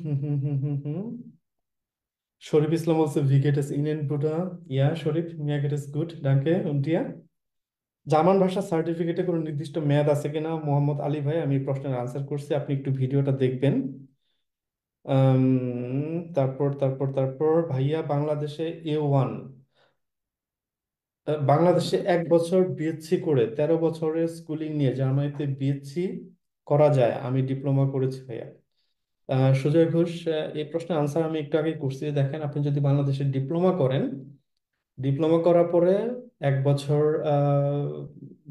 হুম, হুম, হুম, হুম, হুম। শরীফ ইসলাম বলছে ভি গেট ইস ইন বুডা। ইয়া শরীফ, মিয়া গেট ইস গুড, ডাকে উন্টিয়া। জার্মান ভাষা সার্টিফিকেটে কোনো নির্দিষ্ট মেয়াদ আছে কিনা? মোহাম্মদ আলী ভাই, আমি এই প্রশ্নের আনসার করছি, আপনি একটু ভিডিওটা দেখবেন। আম, তারপর ভাইয়া, বাংলাদেশে A1, বাংলাদেশে 1 বছর বিএসসি করে 13 বছরের স্কুলিং নিয়ে জার্মানিতে বিএসসি করা যায়? আমি ডিপ্লোমা করেছি ভাইয়া। সুজয় ঘোষ, এই প্রশ্নের আনসার আমি একটু আগে করছি। দেখেন, আপনি যদি বাংলাদেশে ডিপ্লোমা করেন, ডিপ্লোমা করার পরে 1 বছর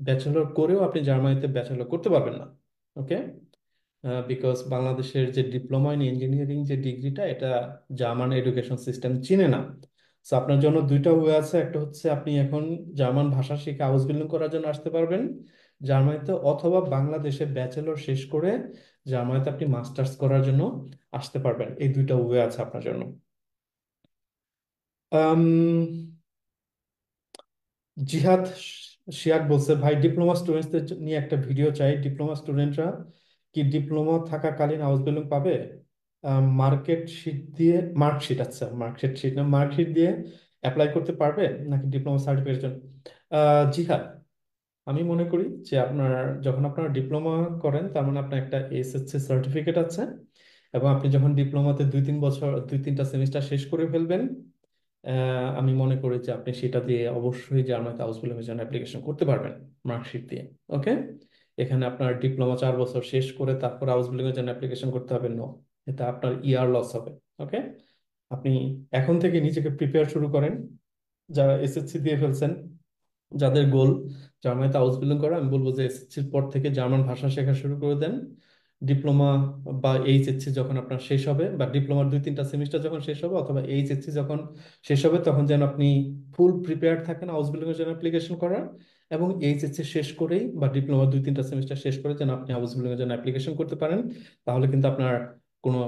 ব্যাচেলর করেও আপনি জার্মানিতে ব্যাচেলর করতে পারবেন না। ওকে, বিকজ বাংলাদেশের যে ডিপ্লোমা ইন ইঞ্জিনিয়ারিং যে ডিগ্রিটা, এটা জার্মান এডুকেশন সিস্টেম চিনে না। তো আপনার জন্য দুইটা ওয়ে আছে। একটা হচ্ছে আপনি এখন জার্মান ভাষা শিখে হাউস বিল্ডিং করার জন্য আসতে পারবেন জার্মানিতে, অথবা বাংলাদেশে ব্যাচেলর শেষ করে জার্মানিতে আপনি মাস্টার্স করার জন্য আসতে পারবেন। এই দুইটা ওয়ে আছে আপনার জন্য। আম, জিহাদ শিয়াক বলছে, ভাই ডিপ্লোমা স্টুডেন্টদের নিয়ে একটা ভিডিও চাই। ডিপ্লোমা স্টুডেন্টরা কি ডিপ্লোমা থাকাকালীন হাউস বিল্ডিং পাবে? মার্কেট শিট দিয়ে, মার্কশিট, আচ্ছা মার্কশিট শিট না, মার্কশিট দিয়ে অ্যাপ্লাই করতে পারবে নাকি ডিপ্লোমা সার্টিফিকেট জন্য? জিহাদ, আমি মনে করি যে আপনার যখন আপনার ডিপ্লোমা করেন, তার মানে আপনার একটা এসএসসি সার্টিফিকেট আছে, এবং আপনি যখন ডিপ্লোমাতে 2-3 বছর, 2-3টা সেমিস্টার শেষ করে ফেলবেন, আমি মনে করি যে আপনি সেটা দিয়ে অবশ্যই জার্মানিতে হাউস বিল্ডিং জন্য অ্যাপ্লিকেশন করতে পারবেন মার্কশিট দিয়ে। ওকে, এখানে আপনার ডিপ্লোমা 4 বছর শেষ করে তারপর হাউস বিল্ডিং এর জন্য অ্যাপ্লিকেশন করতে হবে না, এটা আপনার ইয়ার লস হবে। ওকে, আপনি এখন থেকে নিজেকে প্রিপেয়ার শুরু করেন। যারা এসএসসি দিয়ে ফেলছেন, যাদের গোল জার্মানিতে হাউস বিল্ডিং করা, আমি বলবো যে এসএসসির পর থেকে জার্মান ভাষা শেখা শুরু করে দেন। ডিপ্লোমা বা এইচএসসি যখন আপনার শেষ হবে, বা ডিপ্লোমার 2-3টা সেমিস্টার যখন শেষ হবে, অথবা এইচএসসি যখন শেষ হবে, তখন যেন আপনি ফুল প্রিপেয়ার্ড থাকেন হাউস বিল্ডিং এর জন্য অ্যাপ্লিকেশন করার। এবং এইচএসসি শেষ করেই বা ডিপ্লোমা 2-3টা সেমিস্টার শেষ করে যেন আপনি হাউস বিল্ডিং এর জন্য অ্যাপ্লিকেশন করতে পারেন। তাহলে কিন্তু আপনার কোনো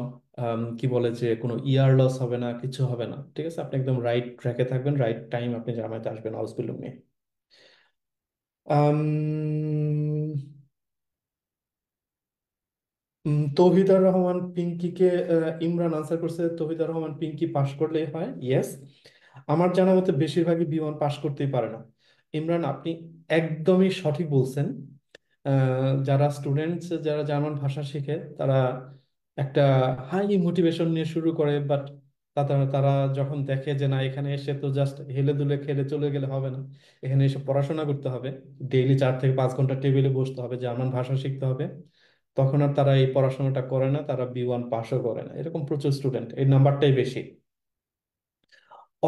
কি বলে যে কোনো ইয়ার লস হবে না, কিছু হবে না। ঠিক আছে, আপনি একদম রাইট ট্র্যাকে থাকবেন, রাইট টাইম আপনি জার্মানিতে আসবেন হাউস বিল্ডিং নিয়ে। আম, তৌহিদুর রহমান পিঙ্কিকে, ইমরান আনসার করছে, তৌহিদুর রহমান পিঙ্কি পাশ করলেই হয়। ইয়েস, আমার জানা মতে বেশিরভাগই বিমান পাশ করতেই পারে না। ইমরান, আপনি একদমই সঠিক বলছেন। যারা স্টুডেন্টস, যারা জার্মান ভাষা শিখে, তারা একটা হাই মোটিভেশন নিয়ে শুরু করে, বাট তারা তারা যখন দেখে যে না, এখানে এসে তো জাস্ট হেলে দুলে খেলে চলে গেলে হবে না, এখানে এসে পড়াশোনা করতে হবে, ডেইলি 4 থেকে 5 ঘন্টা টেবিলে বসতে হবে, জার্মান ভাষা শিখতে হবে, তখন আর তারা এই পড়াশোনাটা করে না, তারা B1 পাশও করে না। এরকম প্রচুর স্টুডেন্ট, এই নাম্বারটাই বেশি।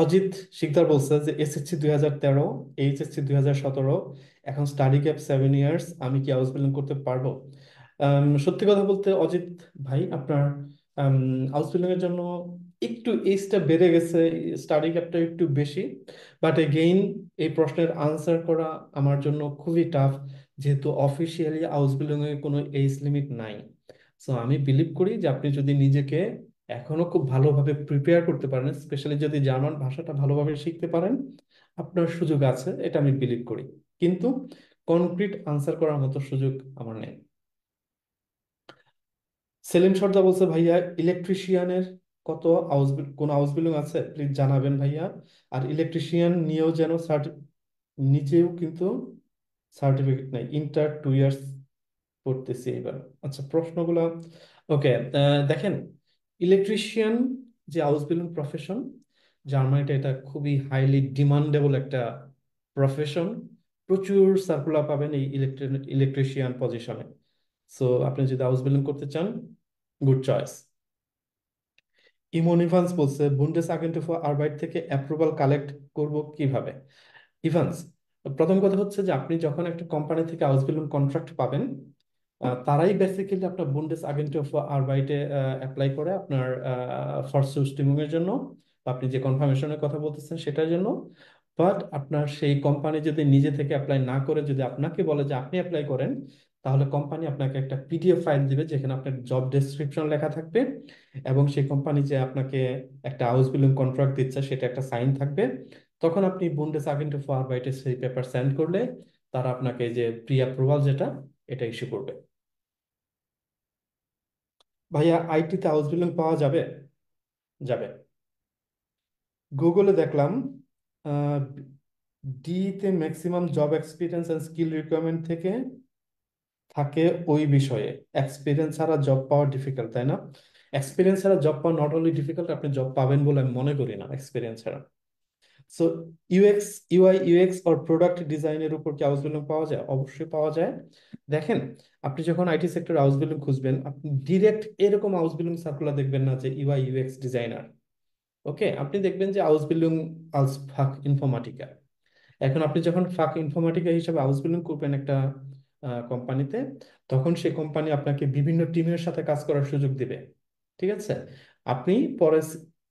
অজিত শিকদার বলছে যে এসএসসি 2013, এইচএসসি 2017, এখন স্টাডি গ্যাপ 7 ইয়ার্স, আমি কি হাউস বিল্ডিং করতে পারবো? সত্যি কথা বলতে অজিত ভাই, আপনার হাউস বিল্ডিং এর জন্য একটু এজটা বেড়ে গেছে, স্টাডি গ্যাপটা একটু বেশি, বাট এগেইন এই প্রশ্নের আনসার করা আমার জন্য খুবই টাফ, যেহেতু অফিসিয়ালি হাউস বিল্ডিং এর কোনো এজ লিমিট নাই। সো আমি বিলিভ করি যে আপনি যদি নিজেকে এখনো খুব ভালোভাবে প্রিপেয়ার করতে পারেন, স্পেশালি যদি জার্মান ভাষাটা ভালোভাবে শিখতে পারেন, আপনার সুযোগ আছে, এটা আমি বিলিভ করি। কিন্তু কনক্রিট আনসার করার মতো সুযোগ আমার নেই। সেলিম সর্দার বলছে, ভাইয়া ইলেকট্রিশিয়ানের কত হাউস, কোন হাউস বিল্ডিং আছে প্লিজ জানাবেন ভাইয়া। আর ইলেকট্রিশিয়ান নিয়েও যেন নিজেও কিন্তু সার্টিফিকেট নাই, ইন্টার 2 ইয়ার্স পড়তেছি এবার। আচ্ছা, প্রশ্নগুলো ওকে। দেখেন, ইলেকট্রিশিয়ান যে হাউস বিল্ডিং প্রফেশন, জার্মানিতে এটা খুবই হাইলি ডিমান্ডেবল একটা প্রফেশন। প্রচুর সার্কুলার পাবেন এই ইলেকট্রিশিয়ান পজিশনে। সো আপনি যদি হাউস বিল্ডিং করতে চান, গুড চয়েস। ইমন ইভান্স বলছে, বুন্ডেস আগেন্টে ফর আরবাইট থেকে অ্যাপ্রুভাল কালেক্ট করব কিভাবে? ইভান্স, প্রথম কথা হচ্ছে যে আপনি যখন একটা কোম্পানি থেকে আউসবিল্ডিং কন্ট্রাক্ট পাবেন, তারাই বেসিক্যালি আপনার বুন্ডেস আগেন্টে ফর আরবাইটে অ্যাপ্লাই করে আপনার ফরশুস্টিমুং এর জন্য, বা আপনি যে কনফার্মেশনের কথা বলতেছেন সেটার জন্য। বাট আপনার সেই কোম্পানি যদি নিজে থেকে অ্যাপ্লাই না করে যদি আপনাকে বলে যে আপনি অ্যাপ্লাই করেন, তাহলে কোম্পানি আপনাকে একটা পিডিএফ ফাইল দিবে যেখানে আপনার জব ডেসক্রিপশন লেখা থাকবে, এবং সেই কোম্পানি যে আপনাকে একটা হাউস বিল্ডিং কন্ট্রাক্ট দিচ্ছে সেটা একটা সাইন থাকবে। তখন আপনি বুন্ডেস আগেন্টে ফর আরবাইটে সেই পেপার সেন্ড করলে তারা আপনাকে যে প্রি অ্যাপ্রুভাল যেটা, এটা ইস্যু করবে। ভাইয়া আইটিতে হাউস বিল্ডিং পাওয়া যাবে? যাবে। গুগলে দেখলাম ডি তে maximum job experience and skill requirement থেকে থাকে ওই বিষয়ে। এক্সপিরিয়েন্স ছাড়া জব পাওয়া ডিফিকাল্ট, তাই না? এক্সপিরিয়েন্স ছাড়া জব পাওয়া নট অনলি ডিফিকাল্ট, আপনি জব পাবেন বলে আমি মনে করি না এক্সপিরিয়েন্স ছাড়া। সো ইউএক্স, ইউআই ইউএক্স আর প্রোডাক্ট ডিজাইনের উপর কি হাউস বিল্ডিং পাওয়া যায়? অবশ্যই পাওয়া যায়। দেখেন, আপনি যখন আইটি সেক্টর হাউস বিল্ডিং খুঁজবেন, আপনি ডিরেক্ট এরকম হাউস বিল্ডিং সার্কুলার দেখবেন না যে ইউআই ইউএক্স ডিজাইনার। ওকে, আপনি দেখবেন যে হাউস বিল্ডিং আলস ফাক ইনফরমেটিকা। এখন আপনি যখন ফাক ইনফরমেটিকা হিসেবে হাউস বিল্ডিং করবেন একটা কোম্পানিতে, তখন সেই কোম্পানি আপনাকে বিভিন্ন টিমের সাথে কাজ করার সুযোগ দিবে। ঠিক আছে? আপনি পরে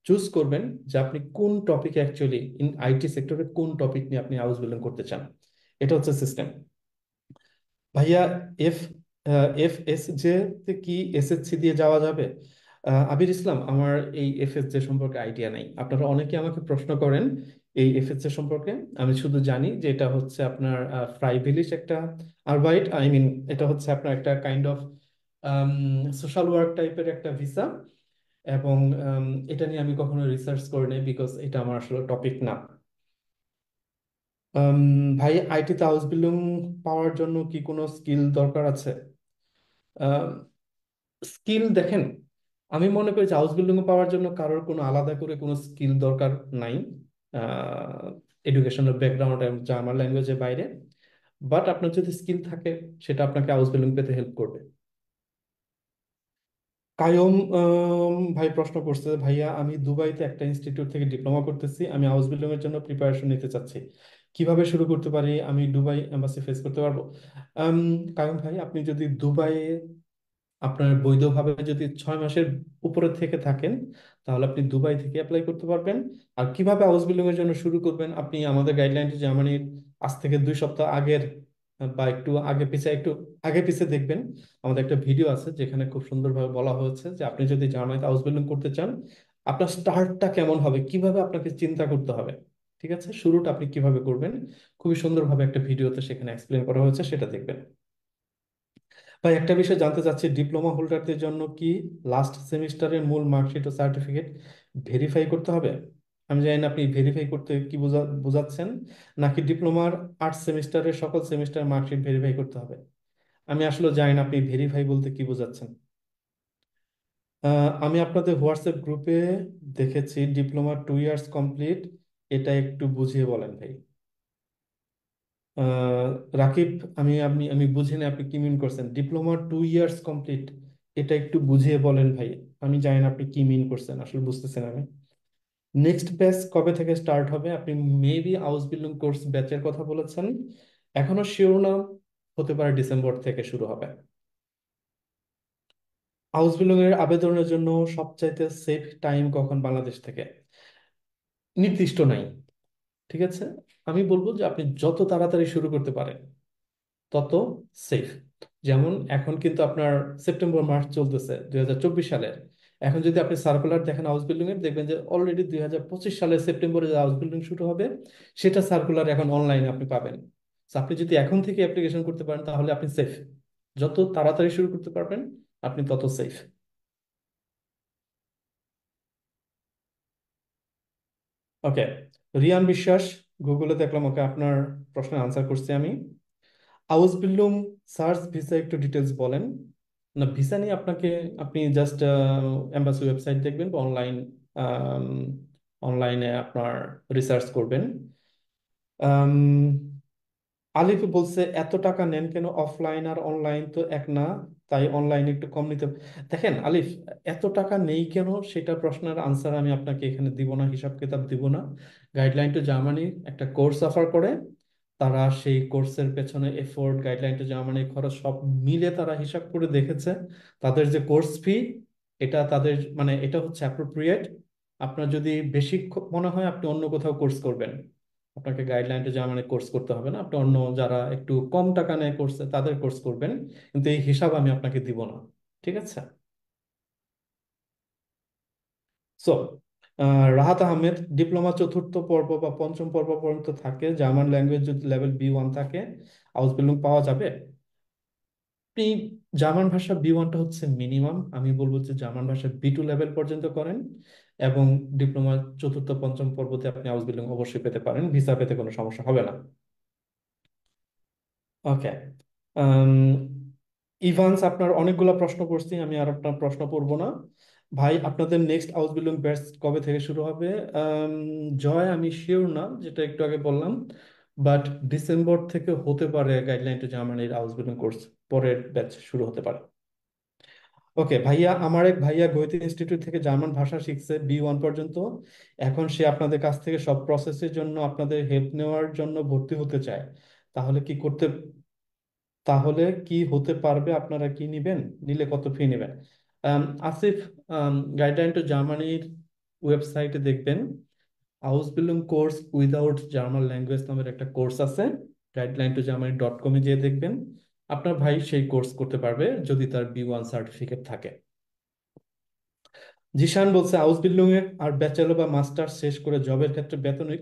চুজ করবেন যে আপনি কোন টপিকে অ্যাকচুয়ালি ইন আইটি সেক্টরে কোন টপিক নিয়ে আপনি হাউস বিল্ডিং করতে চান। এটা হচ্ছে সিস্টেম। ভাইয়া এফ এফ এস জে তে কি এসএসসি দিয়ে যাওয়া যাবে? আবির ইসলাম, আমার এই এফএসজে সম্পর্কে আইডিয়া নাই। আপনারা অনেকে আমাকে প্রশ্ন করেন এই এফএসজে সম্পর্কে। আমি শুধু জানি যে এটা হচ্ছে আপনার ফ্রাইভিলিশ একটা আরবাইট, আই মিন এটা হচ্ছে আপনার একটা কাইন্ড অফ সোশ্যাল ওয়ার্ক টাইপের একটা ভিসা। এবং এটা নিয়ে আমি কখনো রিসার্চ করি নাই, বিকজ এটা আমার আসলে টপিক না। আম, ভাই আইটিতে হাউস বিল্ডিং পাওয়ার জন্য কি কোনো স্কিল দরকার আছে? স্কিল দেখেন, আমি মনে করি যে হাউস বিল্ডিং পাওয়ার জন্য কারোর কোনো আলাদা করে কোনো স্কিল দরকার নাই, এডুকেশনাল ব্যাকগ্রাউন্ড জার্মান ল্যাঙ্গুয়েজের বাইরে। বাট আপনার যদি স্কিল থাকে, সেটা আপনাকে হাউস বিল্ডিং পেতে হেল্প করবে। কায়ম ভাই প্রশ্ন করছে, ভাইয়া আমি দুবাইতে একটা ইনস্টিটিউট থেকে ডিপ্লোমা করতেছি, আমি হাউস বিল্ডিং এর জন্য প্রিপারেশন নিতে চাচ্ছি, কিভাবে শুরু করতে পারি? আমি দুবাই এম্বাসি ফেস করতে পারবো? আম, কায়ুম ভাই, আপনি যদি দুবাইয়ে আপনার বৈধভাবে যদি 6 মাসের উপরে থেকে থাকেন, তাহলে আপনি দুবাই থেকে অ্যাপ্লাই করতে পারবেন। আর কিভাবে হাউস বিল্ডিং এর জন্য শুরু করবেন, আপনি আমাদের গাইডলাইন জার্মানির আজ থেকে 2 সপ্তাহ আগের বা একটু আগে পিছে, একটু আগে পিছে দেখবেন। আমাদের একটা ভিডিও আছে যেখানে খুব সুন্দরভাবে বলা হয়েছে যে আপনি যদি জার্মানিতে হাউস বিল্ডিং করতে চান, আপনার স্টার্টটা কেমন হবে, কিভাবে আপনাকে চিন্তা করতে হবে, ঠিক আছে, শুরুটা আপনি কিভাবে করবেন, খুবই সুন্দরভাবে একটা ভিডিওতে সেখানে এক্সপ্লেন করা হয়েছে, সেটা দেখবেন। ভাই একটা বিষয় জানতে চাচ্ছি, ডিপ্লোমা হোল্ডারদের জন্য কি লাস্ট সেমিস্টারের মূল মার্কশিট ও সার্টিফিকেট ভেরিফাই করতে হবে? আমি জানি না আপনি ভেরিফাই করতে কি বোঝাচ্ছেন, নাকি ডিপ্লোমার 8 সেমিস্টারের সকল সেমিস্টার মার্কশিট ভেরিফাই করতে হবে। আমি আসলে জানি না আপনি ভেরিফাই বলতে কি বোঝাচ্ছেন। আমি আপনাদের হোয়াটসঅ্যাপ গ্রুপে দেখেছি ডিপ্লোমা 2 ইয়ার্স কমপ্লিট, এটা একটু বুঝিয়ে বলেন ভাই। আহ, রাকিব, আমি বুঝিনি আপনি কি মিন করছেন, ডিপ্লোমা 2 ইয়ার্স কমপ্লিট, এটা একটু বুঝিয়ে বলেন ভাই। আমি জানি না আপনি কি মিন করছেন, আসলে বুঝতেছেন আমি। নেক্সট ব্যাচ কবে থেকে স্টার্ট হবে? আপনি মেবি হাউস বিল্ডিং কোর্স ব্যাচের কথা বলেছেন, এখনো শিওর না, হতে পারে ডিসেম্বর থেকে শুরু হবে। হাউস বিল্ডিং এর আবেদনের জন্য সবচাইতে সেফ টাইম কখন বাংলাদেশ থেকে? নির্দিষ্ট নাই, ঠিক আছে। আমি বলবো যে আপনি যত তাড়াতাড়ি শুরু করতে পারেন তত সেফ। যেমন এখন কিন্তু আপনার সেপ্টেম্বর মাস চলতেছে 2024 সালের। এখন যদি আপনি সার্কুলার দেখেন হাউস বিল্ডিং এর, দেখবেন যে অলরেডি 2025 সালের সেপ্টেম্বরে যে হাউস বিল্ডিং শুরু হবে সেটা সার্কুলার এখন অনলাইনে আপনি পাবেন। So আপনি যদি এখন থেকে অ্যাপ্লিকেশন করতে পারেন তাহলে আপনি সেফ। যত তাড়াতাড়ি শুরু করতে পারবেন আপনি তত সেফ। ওকে, রিয়ান বিশ্বাস, গুগলে দেখলাম, ওকে আপনার প্রশ্নের আনসার করছি আমি। হাউস বিল্ডিং সার্চ ভিসা একটু ডিটেলস বলেন। না, ভিসা নিয়ে আপনাকে, আপনি জাস্ট এম্বাসি ওয়েবসাইট দেখবেন বা অনলাইনে আপনার রিসার্চ করবেন। আম, আলিফ বলছে এত টাকা নেন কেন, অফলাইন আর অনলাইন তো এক না, তাই অনলাইনে একটু কম নিতে। দেখেন আলিফ, এত টাকা নেই কেন সেটা প্রশ্নের আনসার আমি আপনাকে এখানে দিব না, হিসাব কিতাব দিব না। গাইডলাইন টু জার্মানি একটা কোর্স অফার করে, তারা সেই কোর্সের পেছনে এফোর্ট, গাইডলাইন টু জার্মানি খরচ সব মিলে তারা হিসাব করে দেখেছে তাদের যে কোর্স ফি, এটা তাদের মানে এটা হচ্ছে অ্যাপ্রোপ্রিয়েট। আপনার যদি বেশি মনে হয় আপনি অন্য কোথাও কোর্স করবেন, আপনাকে গাইডলাইনটা যা মানে কোর্স করতে হবে না, আপনি অন্য যারা একটু কম টাকা নেয় কোর্সে তাদের কোর্স করবেন, কিন্তু এই হিসাব আমি আপনাকে দিব না, ঠিক আছে। সো রাহাত আহমেদ, ডিপ্লোমা চতুর্থ পর্ব বা পঞ্চম পর্ব পর্যন্ত থাকে, জার্মান ল্যাঙ্গুয়েজ যদি লেভেল বি1 থাকে আউসবিল্ডিং পাওয়া যাবে। আপনি জার্মান ভাষা বি1টা হচ্ছে মিনিমাম, আমি বলবো যে জার্মান ভাষা বি2 লেভেল পর্যন্ত করেন, এবং ডিপ্লোমা চতুর্থ পঞ্চম পর্বতে আপনি আউসবিল্ডিং অবশ্যই পেতে পারেন, ভিসা পেতে কোনো সমস্যা হবে না। ওকে, ইভান্স, আপনার অনেকগুলা প্রশ্ন করছি আমি, আর আপনার প্রশ্ন পড়বো না। ভাই আপনাদের নেক্সট হাউস বিল্ডিং ব্যাচ কবে থেকে শুরু হবে? আম, জয়, আমি শিওর না, যেটা একটু আগে বললাম, বাট ডিসেম্বর থেকে হতে পারে গাইডলাইন টু জার্মানির হাউস বিল্ডিং কোর্স, পরের ব্যাচ শুরু হতে পারে। ওকে ভাইয়া, আমার এক ভাইয়া গোয়েতে ইনস্টিটিউট থেকে জার্মান ভাষা শিখছে বি1 পর্যন্ত, এখন সে আপনাদের কাছ থেকে সব প্রসেসের জন্য আপনাদের হেল্প নেওয়ার জন্য ভর্তি হতে চায়, তাহলে কি করতে তাহলে কি হতে পারবে? আপনারা কি নিবেন? নিলে কত ফি নেবেন? আসিফ, গাইডলাইন টু জার্মানির ওয়েবসাইটে দেখবেন house building course without German language নামের একটা কোর্স আছে, guideline2germany.com-এ যেয়ে দেখবেন। আপনার ভাই সেই কোর্স করতে পারবে যদি তার বি1 সার্টিফিকেট থাকে। জিশান বলছে হাউস বিল্ডিং এর আর ব্যাচেলর বা মাস্টার্স শেষ করে জবের ক্ষেত্রে বেতনে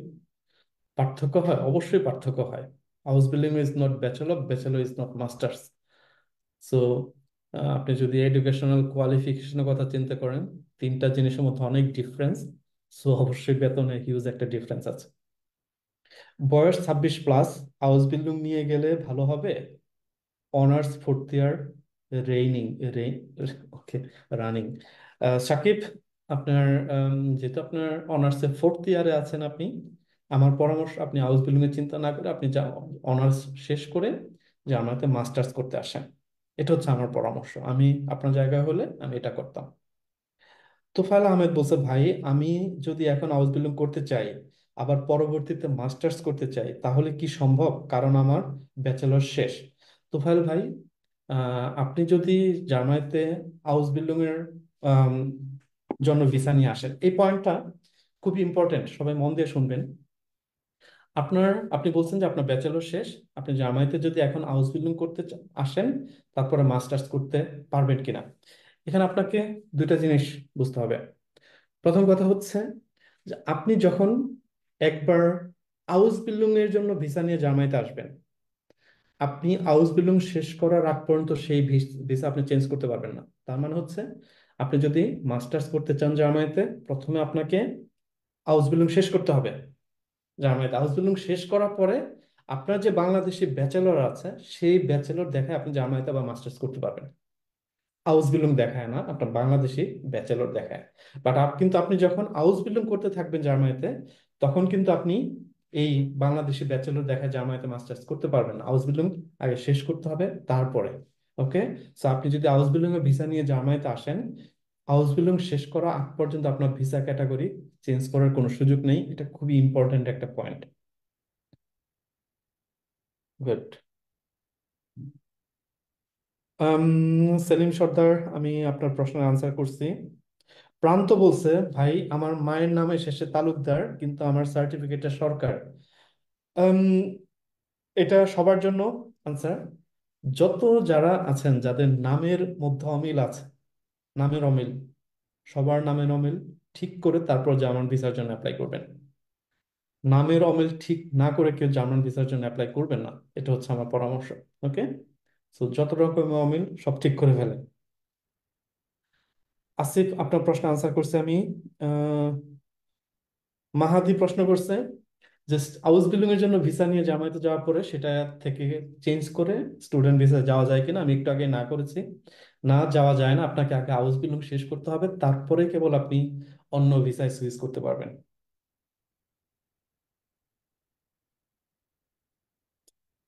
পার্থক্য হয়? অবশ্যই পার্থক্য হয়। House building is not bachelor, bachelor is not masters. So আপনি যদি এডুকেশনাল কোয়ালিফিকেশনের কথা চিন্তা করেন, তিনটা জিনিসের মধ্যে অনেক ডিফারেন্স। সো অবশ্যই বেতনে হিউজ একটা ডিফারেন্স আছে। বয়স 26+, হাউস বিল্ডিং নিয়ে গেলে ভালো হবে। অনার্স ফোর্থ ইয়ার, রেইনিং, ওকে, রানিং। সাকিব, আপনার যেহেতু আপনার অনার্সে ফোর্থ ইয়ারে আছেন আপনি, আমার পরামর্শ আপনি হাউস বিল্ডিং এর চিন্তা না করে আপনি যা অনার্স শেষ করে জার্মানিতে মাস্টার্স করতে আসেন, এটা হচ্ছে আমার পরামর্শ। আমি আপনার জায়গায় হলে আমি এটা করতাম। তোফায়েল আহমেদ বলছে ভাই, আমি যদি এখন হাউস বিল্ডিং করতে চাই আবার পরবর্তীতে মাস্টার্স করতে চাই তাহলে কি সম্ভব, কারণ আমার ব্যাচেলর শেষ? তোফায়েল ভাই, আপনি যদি জার্মানিতে হাউস বিল্ডিং এর আম, জন্য ভিসা নিয়ে আসেন, এই পয়েন্টটা খুবই ইম্পর্টেন্ট, সবাই মন দিয়ে শুনবেন। আপনি বলছেন যে আপনার ব্যাচেলর শেষ, আপনি জার্মানিতে যদি এখন হাউস বিল্ডিং করতে আসেন তারপরে মাস্টার্স করতে পারবেন কিনা, এখানে আপনাকে দুইটা জিনিস বুঝতে হবে। প্রথম কথা হচ্ছে যে আপনি যখন একবার হাউস বিল্ডিং এর জন্য ভিসা নিয়ে জার্মানিতে আসবেন, আপনি হাউস বিল্ডিং শেষ করার আগ পর্যন্ত সেই ভিসা আপনি চেঞ্জ করতে পারবেন না। তার মানে হচ্ছে আপনি যদি মাস্টার্স করতে চান জার্মানিতে, প্রথমে আপনাকে হাউস বিল্ডিং শেষ করতে হবে। জার্মানিতে হাউস বিল্ডিং শেষ করার পরে আপনার যে বাংলাদেশি ব্যাচেলর আছে সেই ব্যাচেলর দেখে আপনি জার্মানিতে আবার মাস্টার্স করতে পারবেন। হাউস বিল্ডিং দেখায় না, আপনার বাংলাদেশি ব্যাচেলর দেখায়। বাট কিন্তু আপনি যখন হাউস বিল্ডিং করতে থাকবেন জার্মানিতে, তখন কিন্তু আপনি এই বাংলাদেশি ব্যাচেলর দেখায় জার্মানিতে মাস্টার্স করতে পারবেন না। হাউস বিল্ডিং আগে শেষ করতে হবে তারপরে। ওকে, সো আপনি যদি হাউস বিল্ডিং এর ভিসা নিয়ে জার্মানিতে আসেন, হাউস বিল্ডিং শেষ করা আগ পর্যন্ত আপনার ভিসা ক্যাটাগরি চেঞ্জ করার কোনো সুযোগ নেই, এটা খুবই ইম্পর্ট্যান্ট একটা পয়েন্ট। গুড। আম, সেলিম সর্দার, আমি আপনার প্রশ্নের আনসার করছি। প্রান্ত বলছে, ভাই আমার মায়ের নামে শেষে তালুকদার কিন্তু আমার সার্টিফিকেটটা সরকার। আম, এটা সবার জন্য আনসার। যত যারা আছেন যাদের নামের মধ্যে অমিল আছে, নামের অমিল, সবার নামের অমিল ঠিক করে তারপর জার্মান ভিসার জন্য অ্যাপ্লাই করবেন। নামের অমিল ঠিক না করে কেউ জার্মান ভিসার জন্য অ্যাপ্লাই করবেন না, এটা হচ্ছে আমার পরামর্শ। ওকে, তো যত রকমের অমিল সব ঠিক করে ফেলেন। আসিফ, আপনার প্রশ্ন আনসার করছে আমি। আহ, মাহাদি প্রশ্ন করছে, জাস্ট হাউস বিল্ডিং এর জন্য ভিসা নিয়ে জামায়াতে যাওয়ার পরে সেটা থেকে চেঞ্জ করে স্টুডেন্ট ভিসা যাওয়া যায় কিনা, আমি একটু আগে না করেছি। না, যাওয়া যায় না, আপনাকে আগে হাউস বিল্ডিং শেষ করতে হবে, তারপরে কেবল আপনি অন্য ভিসায় সুইচ করতে পারবেন।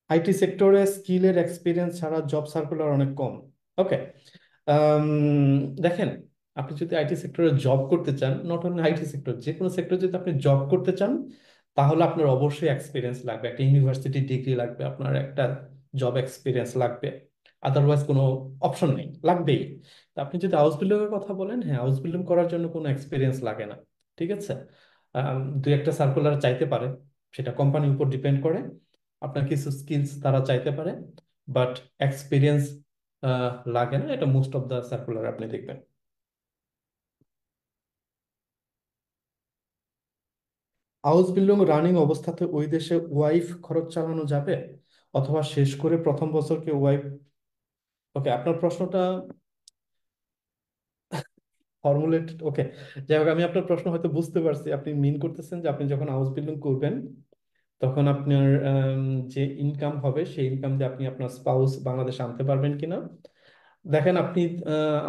আইটি সেক্টরে স্কিলের এক্সপিরিয়েন্স ছাড়া জব সার্কুলার অনেক কম। ওকে, দেখেন, আপনি যদি আইটি সেক্টরে জব করতে চান, নট অনলি আইটি সেক্টর, যে কোনো সেক্টরে যদি আপনি জব করতে চান, তাহলে আপনার অবশ্যই এক্সপিরিয়েন্স লাগবে, একটা ইউনিভার্সিটি ডিগ্রি লাগবে, আপনার একটা জব এক্সপিরিয়েন্স লাগবে। আদারওয়াইজ কোনো অপশন নেই, লাগবেই। তা আপনি যদি হাউস বিল্ডিং এর কথা বলেন, হ্যাঁ, হাউস বিল্ডিং করার জন্য কোনো এক্সপিরিয়েন্স লাগে না। ঠিক আছে, দুই একটা সার্কুলার চাইতে পারে, সেটা কোম্পানির উপর ডিপেন্ড করে। আপনার কিছু স্কিলস তারা চাইতে পারে, বাট এক্সপিরিয়েন্স লাগে না, এটা মোস্ট অফ দা সার্কুলার আপনি দেখবেন। হাউস বিল্ডিং রানিং অবস্থাতে ওই দেশে ওয়াইফ খরচ চালানো যাবে, অথবা শেষ করে প্রথম বছরকে ওয়াইফ? ওকে, আপনার প্রশ্নটা ফর্মুলেটেড। ওকে, যাই হোক, আমি আপনার প্রশ্ন হয়তো বুঝতে পারছি। আপনি মিন করতেছেন যে আপনি যখন হাউস বিল্ডিং করবেন, তখন আপনার যে ইনকাম হবে সেই ইনকাম দিয়ে আপনি আপনার স্পাউস বাংলাদেশে আনতে পারবেন কিনা। দেখেন, আপনি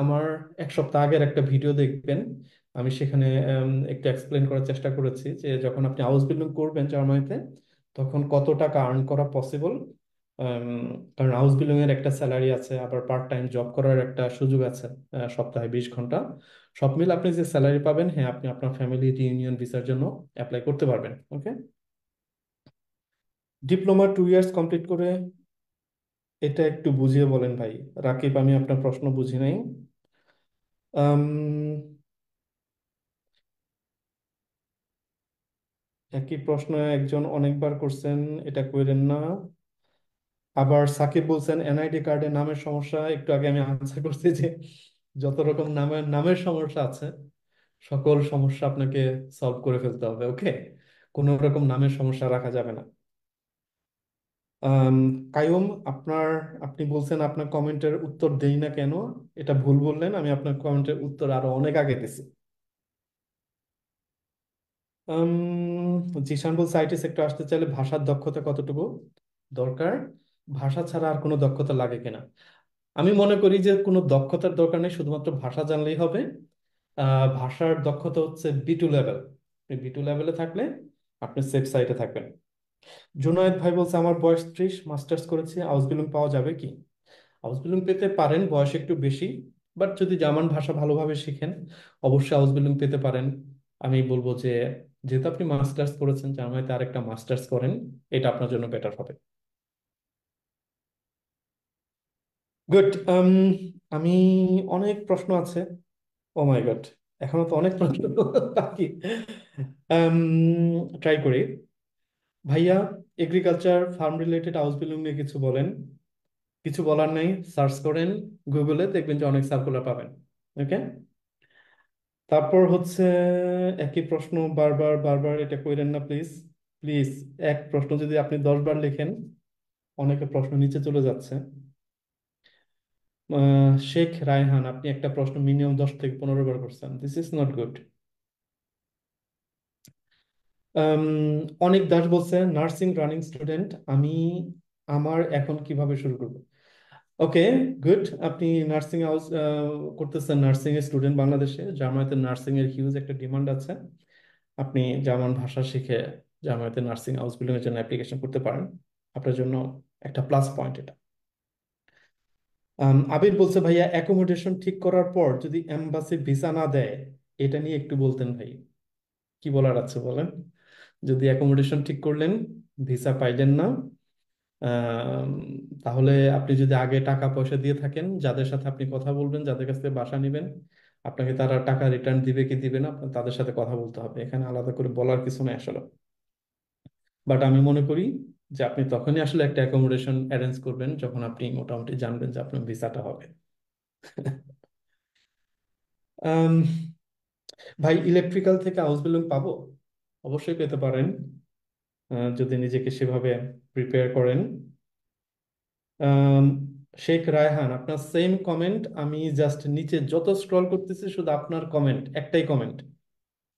আমার এক সপ্তাহ আগের একটা ভিডিও দেখবেন, আমি সেখানে একটু এক্সপ্লেন করার চেষ্টা করেছি যে যখন আপনি হাউস বিল্ডিং করবেন জার্মানিতে, তখন কত টাকা আর্ন করা পসিবল। কারণ হাউস বিল্ডিং এর একটা স্যালারি আছে, আবার পার্ট টাইম জব করার একটা সুযোগ আছে, সপ্তাহে 20 ঘন্টা। সব মিলে আপনি যে স্যালারি পাবেন, হ্যাঁ, আপনি আপনার ফ্যামিলি রিইউনিয়ন ভিসার জন্য অ্যাপ্লাই করতে পারবেন। ওকে, ডিপ্লোমা 2 ইয়ার্স কমপ্লিট করে, এটা একটু বুঝিয়ে বলেন ভাই। রাকিব, আমি আপনার প্রশ্ন বুঝি নাই। আম, একই প্রশ্ন একজন অনেকবার করছেন, এটা কইরেন না। আবার সাকিব বলছেন এনআইডি কার্ডে নামের সমস্যা, একটু আগে আমি আনসার করছি যে যত রকম নামের নামের সমস্যা আছে, সকল সমস্যা আপনাকে সলভ করে ফেলতে হবে। ওকে, কোনো রকম নামের সমস্যা রাখা যাবে না। আম, কায়ুম, আপনি বলছেন আপনার কমেন্টের উত্তর দেই না কেন, এটা ভুল বললেন, আমি আপনার কমেন্টের উত্তর আরো অনেক আগে দিছি। জিশান বলছে আইটি সেক্টর আসতে চাইলে ভাষার দক্ষতা কতটুকু দরকার, ভাষা ছাড়া আর কোনো দক্ষতা লাগে কিনা? আমি মনে করি যে কোনো দক্ষতার দরকার নেই, শুধুমাত্র ভাষা জানলেই হবে। ভাষার দক্ষতা হচ্ছে B2 লেভেল। B2 লেভেলে থাকলে আপনি সেফ সাইডে থাকবেন। জুনায়েদ ভাই বলছে আমার বয়স 30, মাস্টার্স করেছি, হাউস বিল্ডিং পাওয়া যাবে কি? হাউস বিল্ডিং পেতে পারেন, বয়স একটু বেশি, বাট যদি জার্মান ভাষা ভালোভাবে শিখেন, অবশ্যই হাউস বিল্ডিং পেতে পারেন। আমি বলবো যে যেহেতু আপনি মাস্টার্স করেছেন জার্মানিতে, আরেকটা মাস্টার্স করেন, এটা আপনার জন্য বেটার হবে। গুড। আমি, অনেক প্রশ্ন আছে। ও মাই গড, এখনো তো অনেক প্রশ্ন বাকি। ট্রাই করি। ভাইয়া, agriculture farm related house building নিয়ে কিছু বলেন। কিছু বলার নেই, সার্চ করেন গুগলে, দেখবেন যে অনেক সার্কুলার পাবেন। ওকে, তারপর হচ্ছে একই প্রশ্ন বারবার বারবার, এটা কইরেন না প্লিজ। প্লিজ, এক প্রশ্ন যদি আপনি 10 বার লেখেন, অনেকে প্রশ্ন নিচে চলে যাচ্ছে। শেখ রায়হান, আপনি একটা প্রশ্ন মিনিমাম 10 থেকে 15 বার করছেন, দিস ইজ নট গুড। অনেক দাস বলছে নার্সিং রানিং স্টুডেন্ট আমি, আমার এখন কিভাবে শুরু করব? ওকে, গুড। আপনি নার্সিং হাউস করতেছেন, নার্সিং এর স্টুডেন্ট, বাংলাদেশে জার্মানিতে নার্সিং এর হিউজ একটা ডিমান্ড আছে। আপনি জার্মান ভাষা শিখে জার্মানিতে নার্সিং হাউস বিল্ডিং এর জন্য অ্যাপ্লিকেশন করতে পারেন, আপনার জন্য একটা প্লাস পয়েন্ট এটা। আবির বলছে ভাইয়া অ্যাকোমোডেশন ঠিক করার পর যদি এমবাসি ভিসা না দেয়, এটা নিয়ে একটু বলতেন ভাই। কি বলার আছে বলেন? যদি অ্যাকোমোডেশন ঠিক করলেন, ভিসা পাইলেন না, আম, তাহলে আপনি যদি আগে টাকা পয়সা দিয়ে থাকেন, যাদের সাথে আপনি কথা বলবেন, যাদের কাছ থেকে বাসা নেবেন, আপনাকে তারা টাকা রিটার্ন দিবে কি দিবে না, আপনার তাদের সাথে কথা বলতে হবে। এখানে আলাদা করে বলার কিছু নেই আসলে। বাট আমি মনে করি যে আপনি তখনই আসলে একটা অ্যাকোমোডেশন অ্যারেঞ্জ করবেন যখন আপনি মোটামুটি জানবেন যে আপনার ভিসাটা হবে। আম, ভাই, ইলেকট্রিক্যাল থেকে হাউস বিল্ডিং পাবো? অবশ্যই পেতে পারেন, যদি নিজেকে সেভাবে প্রিপেয়ার করেন। আম, শেখ রায়হান, আপনার সেম কমেন্ট, আমি জাস্ট নিচে যত স্ক্রল করতেছি শুধু আপনার কমেন্ট, একটাই কমেন্ট।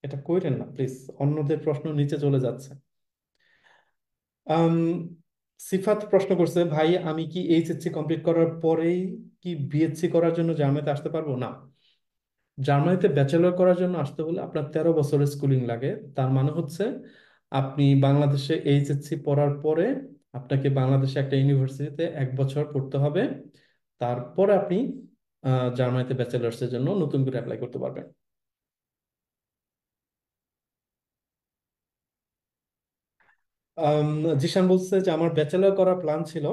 এটা কইরেন না প্লিজ, অন্যদের প্রশ্ন নিচে চলে যাচ্ছে। আম, সিফাত প্রশ্ন করছে, ভাই আমি কি এইচএসসি কমপ্লিট করার পরেই কি বিএসসি করার জন্য জার্মানিতে আসতে পারবো? না, জার্মানিতে ব্যাচেলর করার জন্য আসতে হলে আপনার 13 বছরের স্কুলিং লাগে। তার মানে হচ্ছে আপনি বাংলাদেশে এইচএসসি পড়ার পরে আপনাকে বাংলাদেশে একটা ইউনিভার্সিটিতে 1 বছর পড়তে হবে। তারপরে আপনি জার্মানিতে ব্যাচেলার্সের জন্য নতুন করে অ্যাপ্লাই করতে পারবেন। আম, জিশান বলছে যে আমার ব্যাচেলর করার প্ল্যান ছিল,